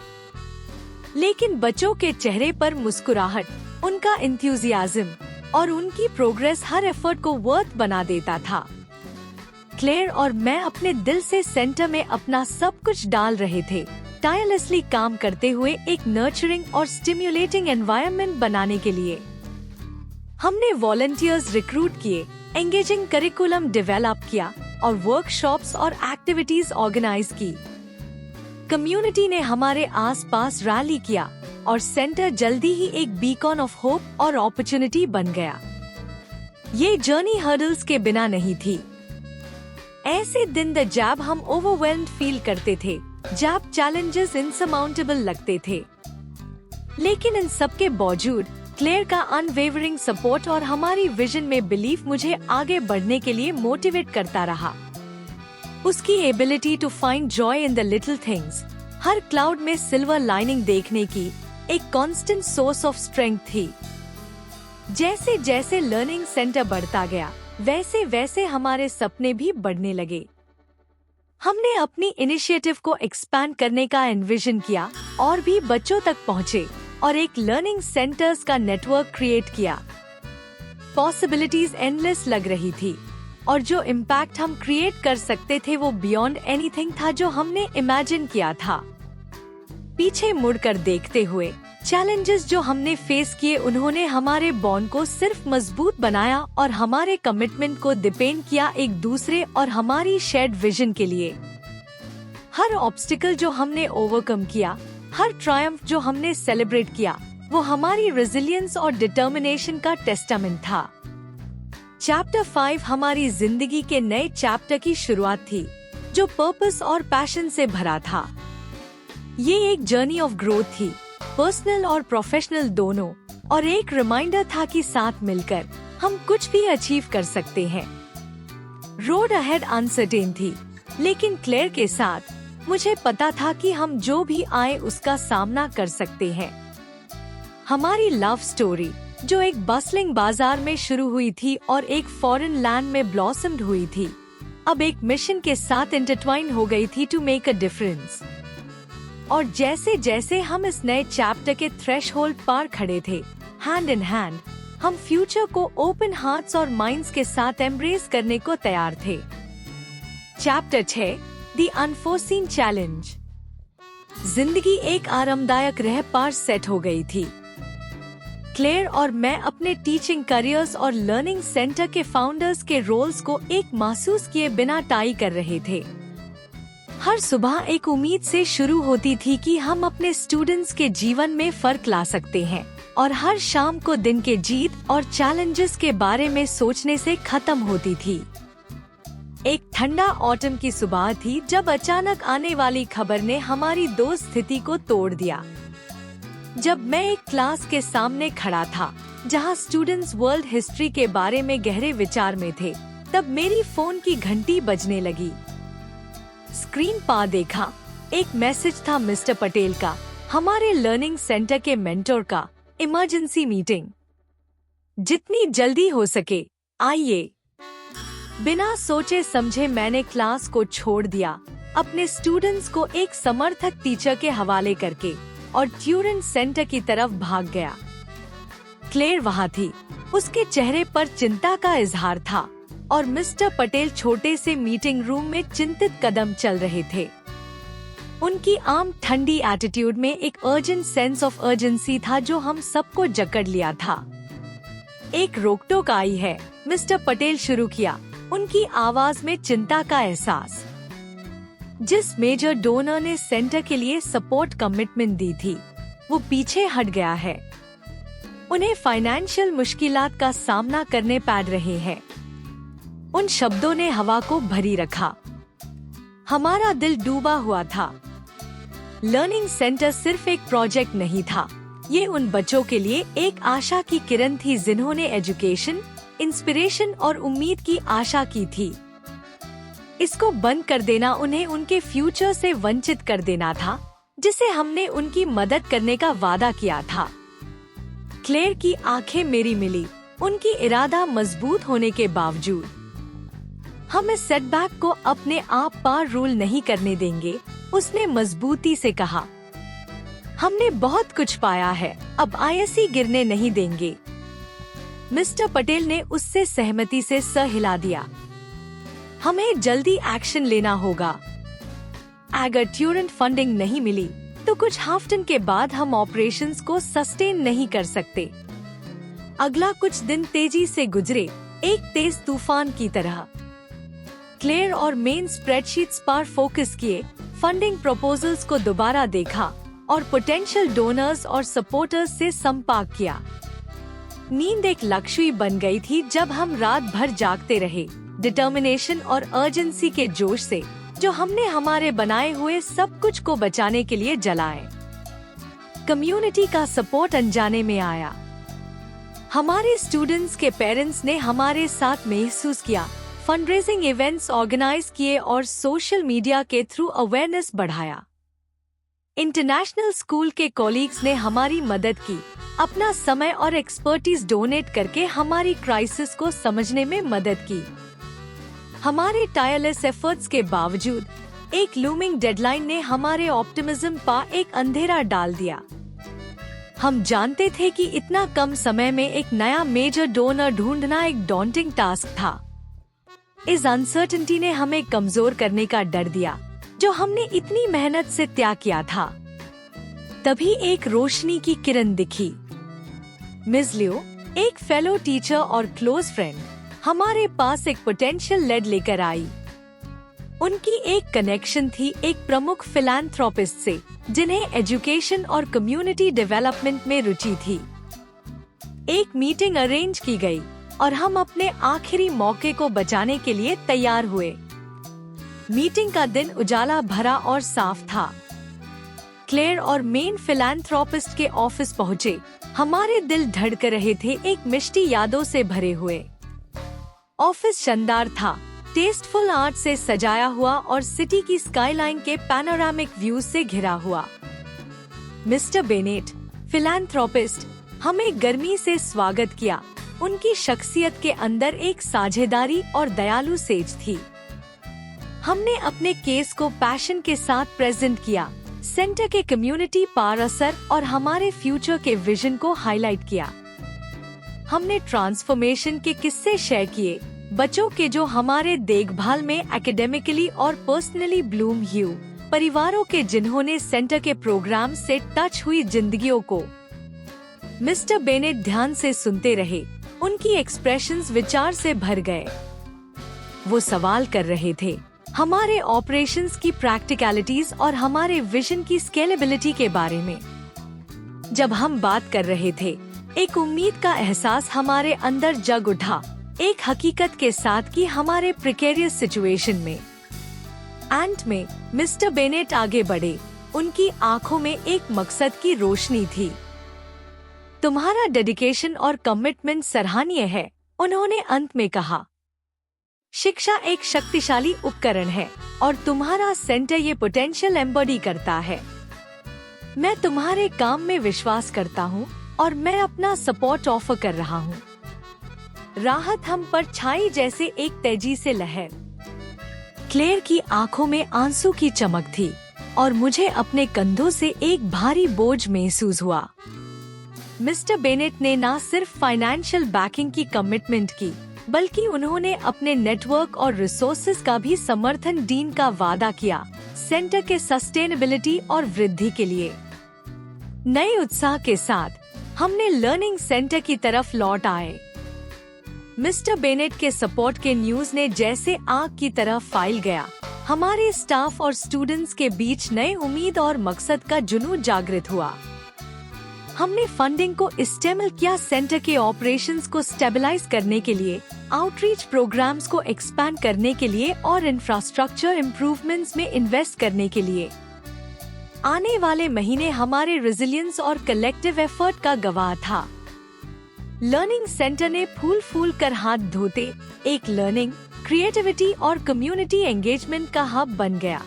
S1: लेकिन बच्चों के चेहरे पर मुस्कुराहट, उनका इंथुजियाज्म और उनकी प्रोग्रेस हर एफर्ट को वर्थ बना देता था। क्लेयर और मैं अपने दिल से सेंटर में अपना सब कुछ डाल रहे थे, टायरलेसली काम करते हुए एक नर्चरिंग और स्टिम्युलेटिंग एनवायरनमेंट बनाने के लिए। हमने वॉलंटियर्स रिक्रूट किए, एंगेजिंग करिकुलम डेवलप किया और वर्कशॉप्स और एक्टिविटीज ऑर्गेनाइज की। कम्युनिटी ने हमारे आसपास रैली किया और सेंटर जल्दी ही एक बीकॉन ऑफ होप और अपॉर्चुनिटी बन गया। ये जर्नी हर्डल्स के बिना नहीं थी। ऐसे दिन द जब हम ओवरवेल्म्ड फील करते थे, जब चैलेंजेस इनसरमाउंटेबल लगते थे, लेकिन इन सब के बावजूद क्लेयर का अनवेवरिंग सपोर्ट और हमारी विजन में बिलीफ मुझे आगे बढ़ने के लिए मोटिवेट करता रहा। उसकी ability to find joy in the little things, हर क्लाउड में सिल्वर लाइनिंग देखने की, एक कांस्टेंट सोर्स ऑफ स्ट्रेंथ थी। जैसे जैसे लर्निंग सेंटर बढ़ता गया, वैसे वैसे हमारे सपने भी बढ़ने लगे। हमने अपनी इनिशिएटिव को एक्सपैंड करने का एनविजन किया और भी बच्चों तक पहुँचे और एक लर्निंग सेंटर्स का नेटवर्क क्रिएट किया। पॉसिबिलिटीज एंडलेस लग रही थी और जो इम्पैक्ट हम क्रिएट कर सकते थे वो बियॉन्ड एनीथिंग था जो हमने इमेजिन किया था। पीछे मुड़कर देखते हुए चैलेंजेस जो हमने फेस किए, उन्होंने हमारे बॉन्ड को सिर्फ मजबूत बनाया और हमारे कमिटमेंट को डिपेंड किया एक दूसरे और हमारी शेयर्ड विजन के लिए। हर ऑब्स्टिकल जो हमने ओवरकम किया, हर ट्रायम्फ जो हमने सेलिब्रेट किया, वो हमारी रेजिलियंस और डिटर्मिनेशन का टेस्टामेंट था। चैप्टर 5 हमारी जिंदगी के नए चैप्टर की शुरुआत थी, जो पर्पस और पैशन से भरा था। ये एक जर्नी ऑफ ग्रोथ थी, पर्सनल और प्रोफेशनल दोनों, और एक रिमाइंडर था कि साथ मिलकर हम कुछ भी अचीव कर सकते हैं। रोड अहेड अनसर्टेन थी, लेकिन क्लेयर के साथ मुझे पता था कि हम जो भी आए उसका सामना कर सकते हैं। हमारी लव स्टोरी जो एक बसलिंग बाजार में शुरू हुई थी और एक फॉरेन लैंड में ब्लॉसम्ड हुई थी, अब एक मिशन के साथ इंटरट्वाइन हो गई थी टू मेक अ डिफरेंस। और जैसे जैसे हम इस नए चैप्टर के थ्रेशहोल्ड पार खड़े थे, हैंड इन हैंड, हम फ्यूचर को ओपन हार्ट्स और माइंड्स के साथ एम्ब्रेस करने को तैयार थे। Chapter 6, the unforeseen challenge. जिंदगी एक आरामदायक रह पार सेट हो गई थी। क्लेयर और मैं अपने टीचिंग करियर्स और लर्निंग सेंटर के फाउंडर्स के रोल्स को एक महसूस किए बिना टाई कर रहे थे। हर सुबह एक उम्मीद से शुरू होती थी कि हम अपने स्टूडेंट्स के जीवन में फर्क ला सकते हैं, और हर शाम को दिन के जीत और चैलेंजेस के बारे में सोचने से खत्म होती थी। एक ठंडा ऑटम की सुबह थी जब अचानक आने वाली खबर ने हमारी दोस्त स्थिति को तोड़ दिया। जब मैं एक क्लास के सामने खड़ा था जहां स्टूडेंट्स वर्ल्ड हिस्ट्री के बारे में गहरे विचार में थे, तब मेरी फोन की घंटी बजने लगी। स्क्रीन पर देखा, एक मैसेज था मिस्टर पटेल का, हमारे लर्निंग सेंटर के मेंटर का, इमरजेंसी मीटिंग, जितनी जल्दी हो सके आइए। बिना सोचे समझे मैंने क्लास को छोड़ दिया, अपने स्टूडेंट्स को एक समर्थक टीचर के हवाले करके, और ट्यूरेंट सेंटर की तरफ भाग गया। क्लेयर वहाँ थी, उसके चेहरे पर चिंता का इजहार था, और मिस्टर पटेल छोटे से मीटिंग रूम में चिंतित कदम चल रहे थे। उनकी आम ठंडी एटीट्यूड में एक अर्जेंट सेंस ऑफ अर्जेंसी था जो हम सबको जकड़ लिया था। एक रोकटोक आई है, मिस्टर पटेल शुरू किया, उनकी आवाज में चिंता का एहसास। जिस मेजर डोनर ने सेंटर के लिए सपोर्ट कमिटमेंट दी थी, वो पीछे हट गया है। उन्हें फाइनेंशियल मुश्किलात का सामना करने पड़ रहे हैं। उन शब्दों ने हवा को भरी रखा। हमारा दिल डूबा हुआ था। लर्निंग सेंटर सिर्फ एक प्रोजेक्ट नहीं था, ये उन बच्चों के लिए एक आशा की किरण थी जिन्होंने एजुकेशन, इंस्पिरेशन और उम्मीद की आशा की थी। इसको बंद कर देना उन्हें उनके फ्यूचर से वंचित कर देना था, जिसे हमने उनकी मदद करने का वादा किया था। क्लेयर की आंखें मेरी मिली, उनकी इरादा मजबूत होने के बावजूद। हम इस सेटबैक को अपने आप पार रूल नहीं करने देंगे, उसने मजबूती से कहा। हमने बहुत कुछ पाया है, अब आईएससी गिरने नहीं देंगे। मिस्टर पटेल ने उससे सहमति से सर हिला दिया। हमें जल्दी एक्शन लेना होगा। अगर ट्यूरेंट फंडिंग नहीं मिली तो कुछ हफ्तों के बाद हम ऑपरेशंस को सस्टेन नहीं कर सकते। अगला कुछ दिन तेजी से गुजरे, एक तेज तूफान की तरह। क्लेयर और मेन स्प्रेडशीट्स पर फोकस किए, फंडिंग प्रपोजल्स को दोबारा देखा और पोटेंशियल डोनर्स और सपोर्टर्स से संपर्क किया। नींद एक लक्ष्य बन गई थी जब हम रात भर जागते रहे, डिटर्मिनेशन और अर्जेंसी के जोश से, जो हमने हमारे बनाए हुए सब कुछ को बचाने के लिए जलाए। कम्युनिटी का सपोर्ट अनजाने में आया। हमारे स्टूडेंट्स के पेरेंट्स ने हमारे साथ महसूस किया, फंडरेजिंग इवेंट्स ऑर्गेनाइज किए और सोशल मीडिया के थ्रू अवेयरनेस बढ़ाया। इंटरनेशनल स्कूल के कॉलीग्स ने हमारी मदद की, अपना समय और एक्सपर्टीज डोनेट करके हमारी क्राइसिस को समझने में मदद की। हमारे टायरलेस एफर्ट्स के बावजूद एक लूमिंग डेडलाइन ने हमारे ऑप्टिमिज्म पर एक अंधेरा डाल दिया। हम जानते थे कि इतना कम समय में एक नया मेजर डोनर ढूंढना एक डॉन्टिंग टास्क था। इस अनसर्टेनिटी ने हमें कमजोर करने का डर दिया, जो हमने इतनी मेहनत से त्याग किया था। तभी एक रोशनी की किरण दिखी। मिस लियो, एक फेलो टीचर और क्लोज फ्रेंड, हमारे पास एक पोटेंशियल लेड लेकर आई। उनकी एक कनेक्शन थी एक प्रमुख फिलैंथ्रोपिस्ट से, जिन्हें एजुकेशन और कम्युनिटी डेवलपमेंट में रुचि थी। एक मीटिंग अरेंज की गई और हम अपने आखिरी मौके को बचाने के लिए तैयार हुए। मीटिंग का दिन उजाला भरा और साफ था। क्लेयर और मेन फिलैंथ्रोपिस्ट के ऑफिस पहुँचे। हमारे दिल धड़क रहे थे, एक मिष्टी यादों से भरे हुए। ऑफिस शानदार था, टेस्टफुल आर्ट से सजाया हुआ और सिटी की स्काईलाइन के पैनोरामिक व्यूज से घिरा हुआ। मिस्टर बेनेट, फिलैंथ्रोपिस्ट, हमें गर्मी से स्वागत किया। उनकी शख्सियत के अंदर एक साझेदारी और दयालु सेज थी। हमने अपने केस को पैशन के साथ प्रेजेंट किया, सेंटर के कम्युनिटी पर असर और हमारे फ्यूचर के विजन को हाईलाइट किया। हमने ट्रांसफॉर्मेशन के किस्से शेयर किए, बच्चों के जो हमारे देखभाल में एकेडमिकली और पर्सनली ब्लूम हुए, परिवारों के जिन्होंने सेंटर के प्रोग्राम से टच हुई जिंदगियों को। मिस्टर बेनेट ध्यान से सुनते रहे, उनकी एक्सप्रेशंस विचार से भर गए। वो सवाल कर रहे थे हमारे ऑपरेशंस की प्रैक्टिकलिटीज और हमारे विजन की स्केलेबिलिटी के बारे में। जब हम बात कर रहे थे, एक उम्मीद का एहसास हमारे अंदर जग उठा, एक हकीकत के साथ कि हमारे प्रिकेरियस सिचुएशन में। एंड में मिस्टर बेनेट आगे बढ़े, उनकी आंखों में एक मकसद की रोशनी थी। तुम्हारा डेडिकेशन और कमिटमेंट सराहनीय है, उन्होंने अंत में कहा। शिक्षा एक शक्तिशाली उपकरण है और तुम्हारा सेंटर ये पोटेंशियल एम्बॉडी करता है। मैं तुम्हारे काम में विश्वास करता हूँ और मैं अपना सपोर्ट ऑफर कर रहा हूँ। राहत हम पर छाई जैसे एक तेजी से लहर। क्लेयर की आंखों में आंसू की चमक थी और मुझे अपने कंधों से एक भारी बोझ महसूस हुआ। मिस्टर बेनेट ने न सिर्फ फाइनेंशियल बैकिंग की कमिटमेंट की, बल्कि उन्होंने अपने नेटवर्क और रिसोर्सेज का भी समर्थन डीन का वादा किया, सेंटर के सस्टेनेबिलिटी और वृद्धि के लिए। नए उत्साह के साथ हमने लर्निंग सेंटर की तरफ लौट आए। मिस्टर बेनेट के सपोर्ट के न्यूज ने जैसे आग की तरह फैल गया। हमारे स्टाफ और स्टूडेंट्स के बीच नए उम्मीद और मकसद का जुनून जागृत हुआ। हमने फंडिंग को इस्तेमाल किया सेंटर के ऑपरेशंस को स्टेबलाइज करने के लिए, आउटरीच प्रोग्राम्स को एक्सपैंड करने के लिए और इंफ्रास्ट्रक्चर इम्प्रूवमेंट्स में इन्वेस्ट करने के लिए। आने वाले महीने हमारे रेजिलियंस और कलेक्टिव एफर्ट का गवाह था। लर्निंग सेंटर ने फूल कर हाथ धोते एक लर्निंग, क्रिएटिविटी और कम्युनिटी एंगेजमेंट का हब बन गया।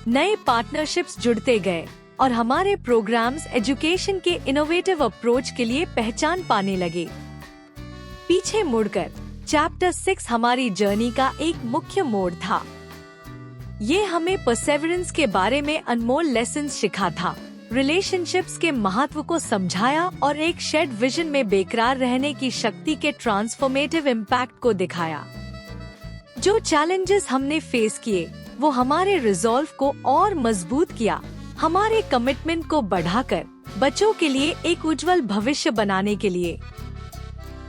S1: नए पार्टनरशिप्स जुड़ते गए और हमारे प्रोग्राम्स एजुकेशन के इनोवेटिव अप्रोच के लिए पहचान पाने लगे। पीछे मुड़कर चैप्टर 6 हमारी जर्नी का एक मुख्य मोड़ था। ये हमें परसेवरेंस के बारे में अनमोल लेसन सिखा था, रिलेशनशिप्स के महत्व को समझाया और एक शेड विजन में बेकरार रहने की शक्ति के ट्रांसफॉर्मेटिव इम्पैक्ट को दिखाया। जो चैलेंजेस हमने फेस किए, वो हमारे रिजॉल्व को और मजबूत किया, हमारे कमिटमेंट को बढ़ाकर बच्चों के लिए एक उज्जवल भविष्य बनाने के लिए।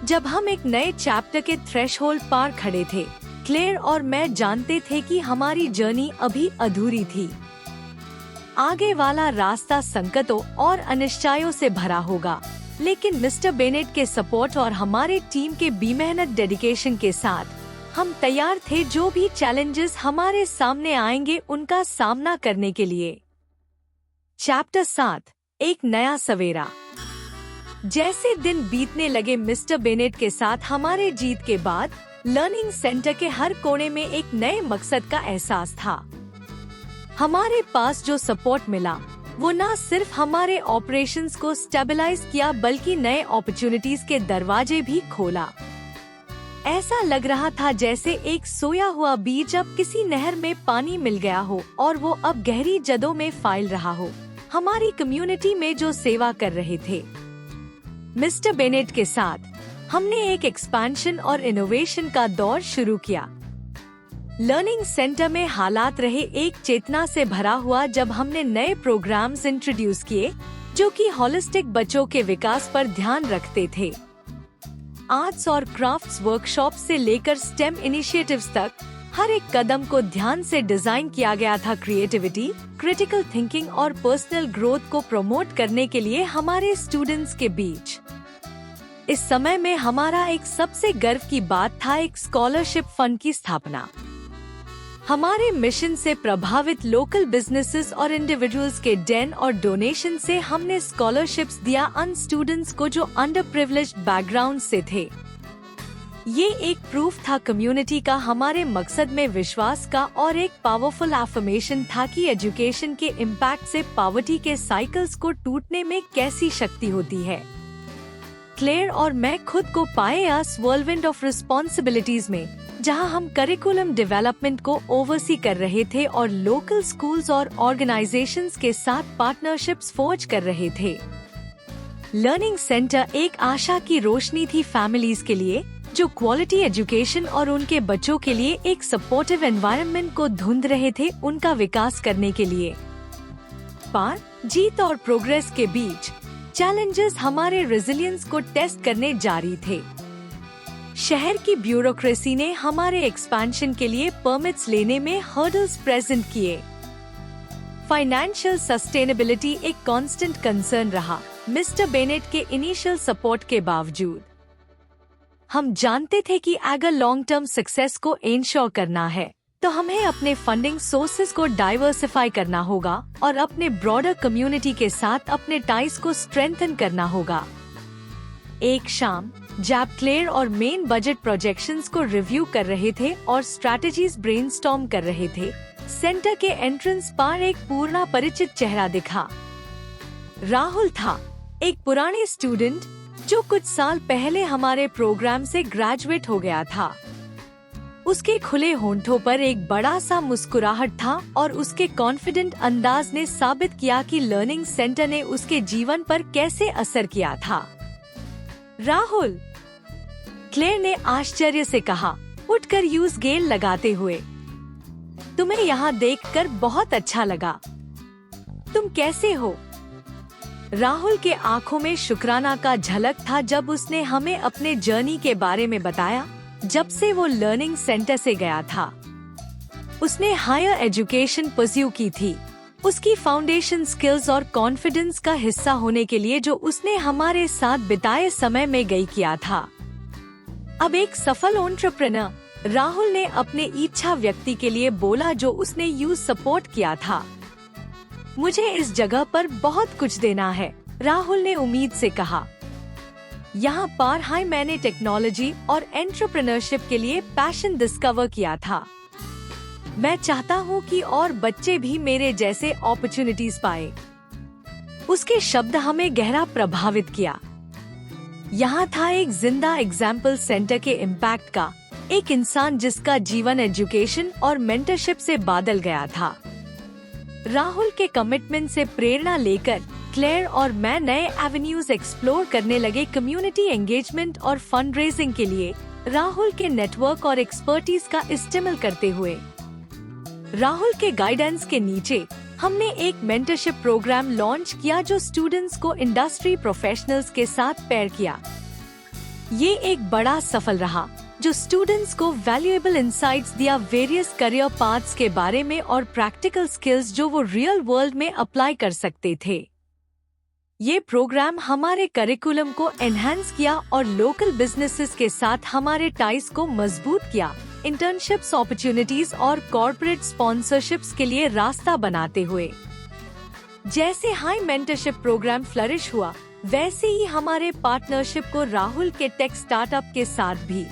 S1: जब हम एक नए चैप्टर के थ्रेशहोल्ड पार खड़े थे, क्लेयर और मैं जानते थे कि हमारी जर्नी अभी अधूरी थी। आगे वाला रास्ता संकटों और अनिश्चयों से भरा होगा, लेकिन मिस्टर बेनेट के सपोर्ट और हमारे टीम के बेमेहनत डेडिकेशन के साथ हम तैयार थे जो भी चैलेंजेस हमारे सामने आएंगे उनका सामना करने के लिए। चैप्टर 7, एक नया सवेरा। जैसे दिन बीतने लगे, मिस्टर बेनेट के साथ हमारे जीत के बाद लर्निंग सेंटर के हर कोने में एक नए मकसद का एहसास था। हमारे पास जो सपोर्ट मिला, वो न सिर्फ हमारे ऑपरेशंस को स्टेबलाइज किया, बल्कि नए अपॉर्चुनिटीज के दरवाजे भी खोला। ऐसा लग रहा था जैसे एक सोया हुआ बीज अब किसी नहर में पानी मिल गया हो और वो अब गहरी जड़ों में फैल रहा हो, हमारी कम्युनिटी में जो सेवा कर रहे थे। मिस्टर बेनेट के साथ हमने एक एक्सपेंशन और इनोवेशन का दौर शुरू किया। लर्निंग सेंटर में हालात रहे एक चेतना से भरा हुआ जब हमने नए प्रोग्राम्स इंट्रोड्यूस किए जो कि होलिस्टिक बच्चों के विकास पर ध्यान रखते थे। आर्ट्स और क्राफ्ट्स वर्कशॉप से लेकर स्टेम इनिशिएटिव्स तक हर एक कदम को ध्यान से डिजाइन किया गया था क्रिएटिविटी, क्रिटिकल थिंकिंग और पर्सनल ग्रोथ को प्रमोट करने के लिए हमारे स्टूडेंट्स के बीच। इस समय में हमारा एक सबसे गर्व की बात था एक स्कॉलरशिप फंड की स्थापना। हमारे मिशन से प्रभावित लोकल बिजनेसेस और इंडिविजुअल्स के डेन और डोनेशन से हमने स्कॉलरशिप्स दिया उन स्टूडेंट्स को जो अंडर प्रिविलेज्ड बैकग्राउंड से थे। ये एक प्रूफ था कम्युनिटी का हमारे मकसद में विश्वास का और एक पावरफुल एफर्मेशन था कि एजुकेशन के इम्पैक्ट से पॉवर्टी के साइकिल्स को टूटने में कैसी शक्ति होती है। क्लेयर और मैं खुद को पाए अस व्हर्लविंड ऑफ रिस्पॉन्सिबिलिटीज में, जहां हम करिकुलम डेवलपमेंट को ओवरसी कर रहे थे और लोकल स्कूल्स और ऑर्गेनाइजेशंस के साथ पार्टनरशिप्स फोर्ज कर रहे थे। लर्निंग सेंटर एक आशा की रोशनी थी फैमिलीज के लिए, जो क्वालिटी एजुकेशन और उनके बच्चों के लिए एक सपोर्टिव एनवायरनमेंट को ढूंढ रहे थे उनका विकास करने के लिए। पार, जीत और प्रोग्रेस के बीच चैलेंजेस हमारे रेजिलियंस को टेस्ट करने जारी थे। शहर की ब्यूरोक्रेसी ने हमारे एक्सपेंशन के लिए परमिट्स लेने में हर्डल्स प्रेजेंट किए। फाइनेंशियल सस्टेनेबिलिटी एक कांस्टेंट कंसर्न रहा, मिस्टर बेनेट के इनिशियल सपोर्ट के बावजूद। हम जानते थे कि अगर लॉन्ग टर्म सक्सेस को इंश्योर करना है तो हमें अपने फंडिंग सोर्सेज को डाइवर्सिफाई करना होगा और अपने ब्रॉडर कम्युनिटी के साथ अपने टाइज को स्ट्रेंथन करना होगा। एक शाम जब क्लेयर और मेन बजट प्रोजेक्शंस को रिव्यू कर रहे थे और स्ट्रैटेजीज ब्रेनस्टॉर्म कर रहे थे, सेंटर के एंट्रेंस पर एक पूर्ण परिचित चेहरा दिखा। राहुल था, एक पुराने स्टूडेंट जो कुछ साल पहले हमारे प्रोग्राम से ग्रेजुएट हो गया था। उसके खुले होंठों पर एक बड़ा सा मुस्कुराहट था और उसके कॉन्फिडेंट अंदाज ने साबित किया कि लर्निंग सेंटर ने उसके जीवन पर कैसे असर किया था। राहुल, क्लेयर ने आश्चर्य से कहा, उठकर यूज गेल लगाते हुए। तुम्हें यहाँ देखकर बहुत अच्छा लगा। तुम कैसे हो? राहुल के आंखों में शुक्राना का झलक था जब उसने हमें अपने जर्नी के बारे में बताया। जब से वो लर्निंग सेंटर से गया था, उसने हायर एजुकेशन परस्यू की थी। उसकी फाउंडेशन स्किल्स और कॉन्फिडेंस का हिस्सा होने के लिए जो उसने हमारे साथ बिताए समय में गई किया था। अब एक सफल एंटरप्रेन्योर, राहुल ने अपने इच्छा व्यक्ति के लिए बोला जो उसने यूज सपोर्ट किया था। मुझे इस जगह पर बहुत कुछ देना है, राहुल ने उम्मीद से कहा। यहाँ पर हाई मैंने टेक्नोलॉजी और एंटरप्रेन्योरशिप के लिए पैशन डिस्कवर किया था। मैं चाहता हूँ कि और बच्चे भी मेरे जैसे अपॉर्चुनिटीज पाए। उसके शब्द हमें गहरा प्रभावित किया। यहाँ था एक जिंदा एग्जाम्पल सेंटर के इम्पैक्ट का, एक इंसान जिसका जीवन एजुकेशन और मेंटरशिप से बादल गया था। राहुल के कमिटमेंट से प्रेरणा लेकर क्लेयर और मैं नए एवेन्यूज एक्सप्लोर करने लगे। कम्युनिटी एंगेजमेंट और फंड रेजिंग के लिए राहुल के नेटवर्क और एक्सपर्टीज का इस्तेमाल करते हुए, राहुल के गाइडेंस के नीचे हमने एक मेंटरशिप प्रोग्राम लॉन्च किया जो स्टूडेंट्स को इंडस्ट्री प्रोफेशनल्स के साथ पेयर किया। ये एक बड़ा सफल रहा जो स्टूडेंट्स को वैल्यूएबल इंसाइट्स दिया वेरियस करियर पाथ्स के बारे में और प्रैक्टिकल स्किल्स जो वो रियल वर्ल्ड में अप्लाई कर सकते थे। ये प्रोग्राम हमारे करिकुलम को एनहांस किया और लोकल बिजनेसेस के साथ हमारे टाइज को मजबूत किया, इंटर्नशिप्स अपॉर्चुनिटीज और कॉर्पोरेट स्पॉन्सरशिप्स के लिए रास्ता बनाते हुए। जैसे हाई मेंटरशिप प्रोग्राम फ्लरिश हुआ, वैसे ही हमारे पार्टनरशिप को राहुल के टेक स्टार्टअप के साथ भी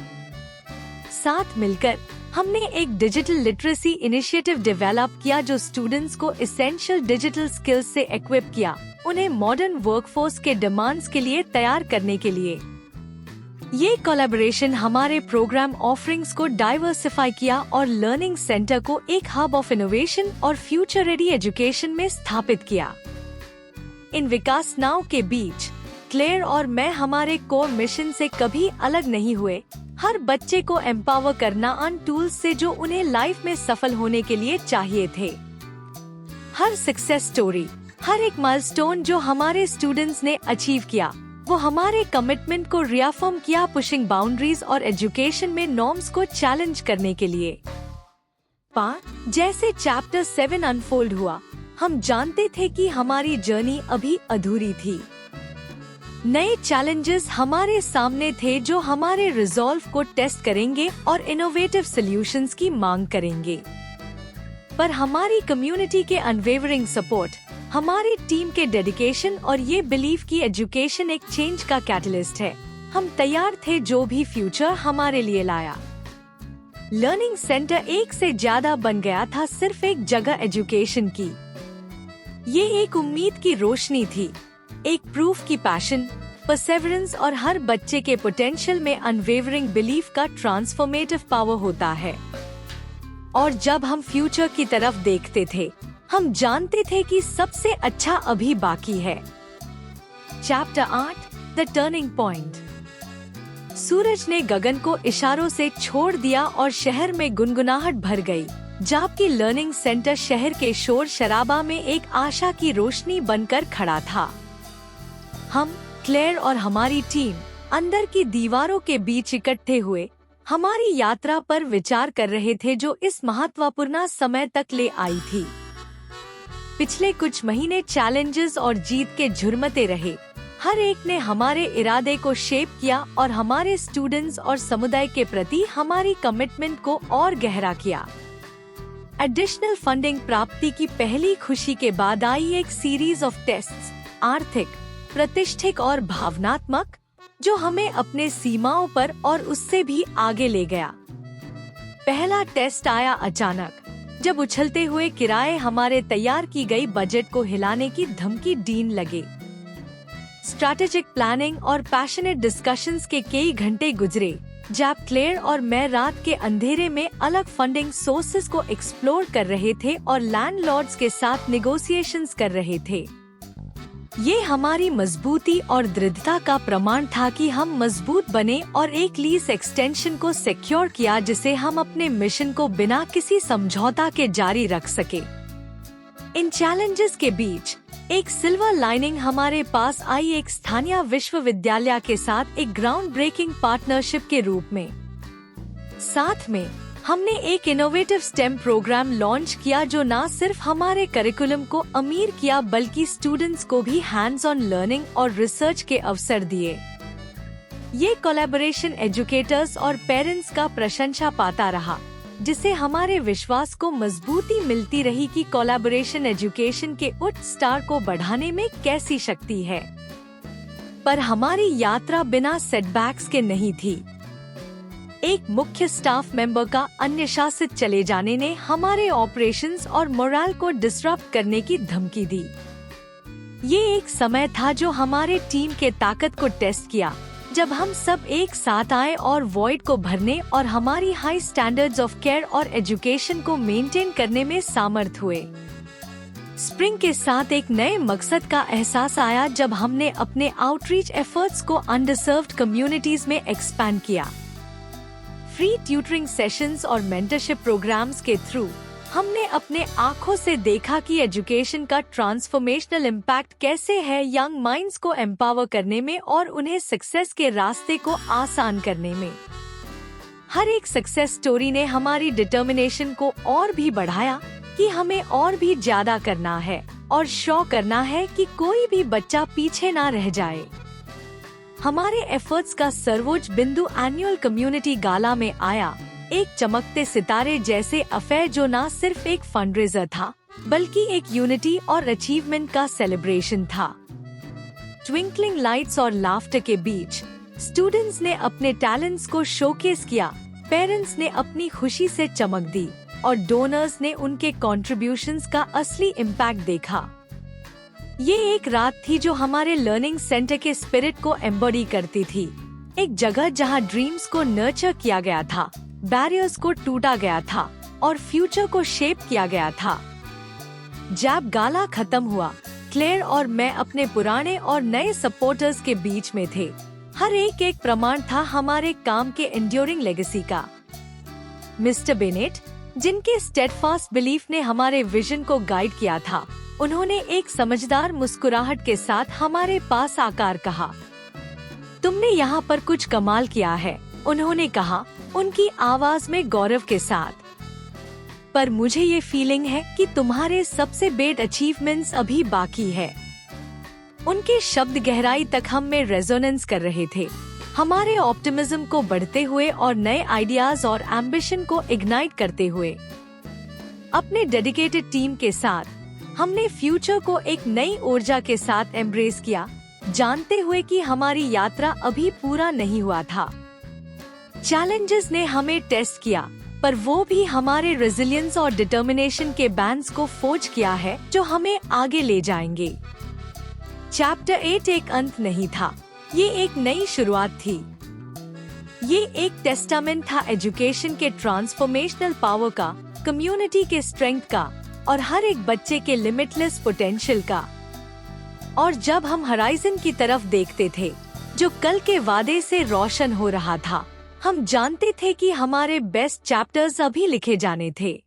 S1: साथ मिलकर हमने एक डिजिटल लिटरेसी इनिशिएटिव डेवलप किया जो स्टूडेंट्स को एसेंशियल डिजिटल स्किल्स से इक्विप किया, उन्हें मॉडर्न वर्कफोर्स के डिमांड्स के लिए तैयार करने के लिए। ये कोलैबोरेशन हमारे प्रोग्राम ऑफरिंग्स को डाइवर्सिफाई किया और लर्निंग सेंटर को एक हब ऑफ इनोवेशन और फ्यूचर रेडी एजुकेशन में स्थापित किया। इन विकास नाव के बीच क्लेयर और मैं हमारे कोर मिशन से कभी अलग नहीं हुए, हर बच्चे को एम्पावर करना उन टूल्स से जो उन्हें लाइफ में सफल होने के लिए चाहिए थे। हर सक्सेस स्टोरी, हर एक माइलस्टोन जो हमारे स्टूडेंट्स ने अचीव किया, वो हमारे कमिटमेंट को रिअफर्म किया, पुशिंग बाउंड्रीज और एजुकेशन में नॉर्म्स को चैलेंज करने के लिए। जैसे चैप्टर 7 अनफोल्ड हुआ, हम जानते थे कि हमारी जर्नी अभी अधूरी थी। नए चैलेंजेस हमारे सामने थे जो हमारे रिजॉल्व को टेस्ट करेंगे और इनोवेटिव सॉल्यूशंस की मांग करेंगे। पर हमारी कम्युनिटी के अनवेवरिंग सपोर्ट, हमारी टीम के डेडिकेशन और ये बिलीफ की एजुकेशन एक चेंज का कैटलिस्ट है, हम तैयार थे जो भी फ्यूचर हमारे लिए लाया। लर्निंग सेंटर एक से ज्यादा बन गया था सिर्फ एक जगह एजुकेशन की। ये एक उम्मीद की रोशनी थी, एक प्रूफ की पैशन, परसेवरेंस और हर बच्चे के पोटेंशियल में अनवेवरिंग बिलीफ का ट्रांसफॉर्मेटिव पावर होता है। और जब हम फ्यूचर की तरफ देखते थे, हम जानते थे कि सबसे अच्छा अभी बाकी है। Chapter 8 the turning point. Suraj ने गगन को इशारों से छोड़ दिया और शहर में गुनगुनाहट भर गई, जबकि लर्निंग सेंटर शहर के शोर शराबा में एक आशा की रोशनी बनकर खड़ा था। हम, क्लेयर और हमारी टीम अंदर की दीवारों के बीच इकट्ठे हुए हमारी यात्रा पर विचार कर रहे थे जो इस महत्वपूर्ण समय तक ले आई थी। पिछले कुछ महीने चैलेंजेस और जीत के झुरमते रहे। हर एक ने हमारे इरादे को शेप किया और हमारे स्टूडेंट्स और समुदाय के प्रति हमारी कमिटमेंट को और गहरा किया। एडिशनल फंडिंग प्राप्ति की पहली खुशी के बाद आई एक सीरीज ऑफ टेस्ट्स, आर्थिक, प्रतिष्ठिक और भावनात्मक, जो हमें अपने सीमाओं पर और उससे भी आगे ले गया। पहला टेस्ट आया अचानक, जब उछलते हुए किराए हमारे तैयार की गई बजट को हिलाने की धमकी देने लगे। स्ट्रैटेजिक प्लानिंग और पैशनेट डिस्कशंस के कई घंटे गुजरे, जब क्लेयर और मैं रात के अंधेरे में अलग फंडिंग सोर्सेज को एक्सप्लोर कर रहे थे और लैंडलॉर्ड्स के साथ नेगोशिएशंस कर रहे थे। ये हमारी मजबूती और दृढ़ता का प्रमाण था कि हम मजबूत बने और एक लीज एक्सटेंशन को सिक्योर किया जिसे हम अपने मिशन को बिना किसी समझौता के जारी रख सके। इन चैलेंजेस के बीच एक सिल्वर लाइनिंग हमारे पास आई, एक स्थानीय विश्वविद्यालय के साथ एक ग्राउंड ब्रेकिंग पार्टनरशिप के रूप में। साथ में हमने एक इनोवेटिव स्टेम प्रोग्राम लॉन्च किया जो न सिर्फ हमारे करिकुलम को अमीर किया बल्कि स्टूडेंट्स को भी हैंड्स ऑन लर्निंग और रिसर्च के अवसर दिए। ये कोलैबोरेशन एजुकेटर्स और पेरेंट्स का प्रशंसा पाता रहा, जिसे हमारे विश्वास को मजबूती मिलती रही कि कोलैबोरेशन एजुकेशन के उच्च स्टार को बढ़ाने में कैसी शक्ति है। पर हमारी यात्रा बिना सेटबैक्स के नहीं थी। एक मुख्य स्टाफ मेंबर का अन्य शासित चले जाने ने हमारे ऑपरेशंस और मोरल को डिसरप्ट करने की धमकी दी। ये एक समय था जो हमारे टीम के ताकत को टेस्ट किया, जब हम सब एक साथ आए और वॉइड को भरने और हमारी हाई स्टैंडर्ड्स ऑफ केयर और एजुकेशन को मेंटेन करने में समर्थ हुए। स्प्रिंग के साथ एक नए मकसद का एहसास आया जब हमने अपने आउटरीच एफर्ट्स को अंडरसर्व्ड कम्युनिटीज में एक्सपैंड किया। फ्री ट्यूटरिंग सेशंस और मेंटरशिप प्रोग्राम्स के थ्रू हमने अपने आँखों से देखा कि एजुकेशन का ट्रांसफॉर्मेशनल इम्पैक्ट कैसे है यंग माइंड्स को एम्पावर करने में और उन्हें सक्सेस के रास्ते को आसान करने में। हर एक सक्सेस स्टोरी ने हमारी डिटर्मिनेशन को और भी बढ़ाया कि हमें और भी ज्यादा करना है और शो करना है कि कोई भी बच्चा पीछे ना रह जाए। हमारे एफर्ट्स का सर्वोच्च बिंदु एनुअल कम्युनिटी गाला में आया, एक चमकते सितारे जैसे अफेयर जो न सिर्फ एक फंडरेजर था बल्कि एक यूनिटी और अचीवमेंट का सेलिब्रेशन था। ट्विंकलिंग लाइट्स और लाफ्टर के बीच स्टूडेंट्स ने अपने टैलेंट्स को शोकेस किया, पेरेंट्स ने अपनी खुशी से चमक दी और डोनर्स ने उनके कॉन्ट्रिब्यूशंस का असली इम्पैक्ट देखा। ये एक रात थी जो हमारे लर्निंग सेंटर के स्पिरिट को एम्बॉडी करती थी, एक जगह जहां ड्रीम्स को नर्चर किया गया था, बैरियर्स को टूटा गया था और फ्यूचर को शेप किया गया था। जब गाला खत्म हुआ, क्लेयर और मैं अपने पुराने और नए सपोर्टर्स के बीच में थे। हर एक प्रमाण था हमारे काम के एंड्योरिंग लेगेसी का। मिस्टर बेनेट, जिनके स्टेडफास्ट बिलीफ ने हमारे विजन को गाइड किया था, उन्होंने एक समझदार मुस्कुराहट के साथ हमारे पास आकर कहा, तुमने यहाँ पर कुछ कमाल किया है, उन्होंने कहा, उनकी आवाज में गौरव के साथ। पर मुझे ये फीलिंग है कि तुम्हारे सबसे बेस्ट अचीवमेंट्स अभी बाकी है। उनके शब्द गहराई तक हम में रेजोनेंस कर रहे थे, हमारे ऑप्टिमिज्म को बढ़ते हुए और नए आइडियाज और एम्बिशन को इग्नाइट करते हुए। अपने डेडिकेटेड टीम के साथ हमने फ्यूचर को एक नई ऊर्जा के साथ एम्ब्रेस किया, जानते हुए कि हमारी यात्रा अभी पूरा नहीं हुआ था। चैलेंजेस ने हमें टेस्ट किया, पर वो भी हमारे रेजिलियंस और डिटर्मिनेशन के बैंड्स को फोर्ज किया है जो हमें आगे ले जाएंगे। चैप्टर 8 एक अंत नहीं था, ये एक नई शुरुआत थी। ये एक टेस्टामेंट था एजुकेशन के ट्रांसफॉर्मेशनल पावर का, कम्युनिटी के स्ट्रेंथ का और हर एक बच्चे के लिमिटलेस पोटेंशियल का। और जब हम हराइजन की तरफ देखते थे, जो कल के वादे से रोशन हो रहा था, हम जानते थे कि हमारे बेस्ट चैप्टर्स अभी लिखे जाने थे।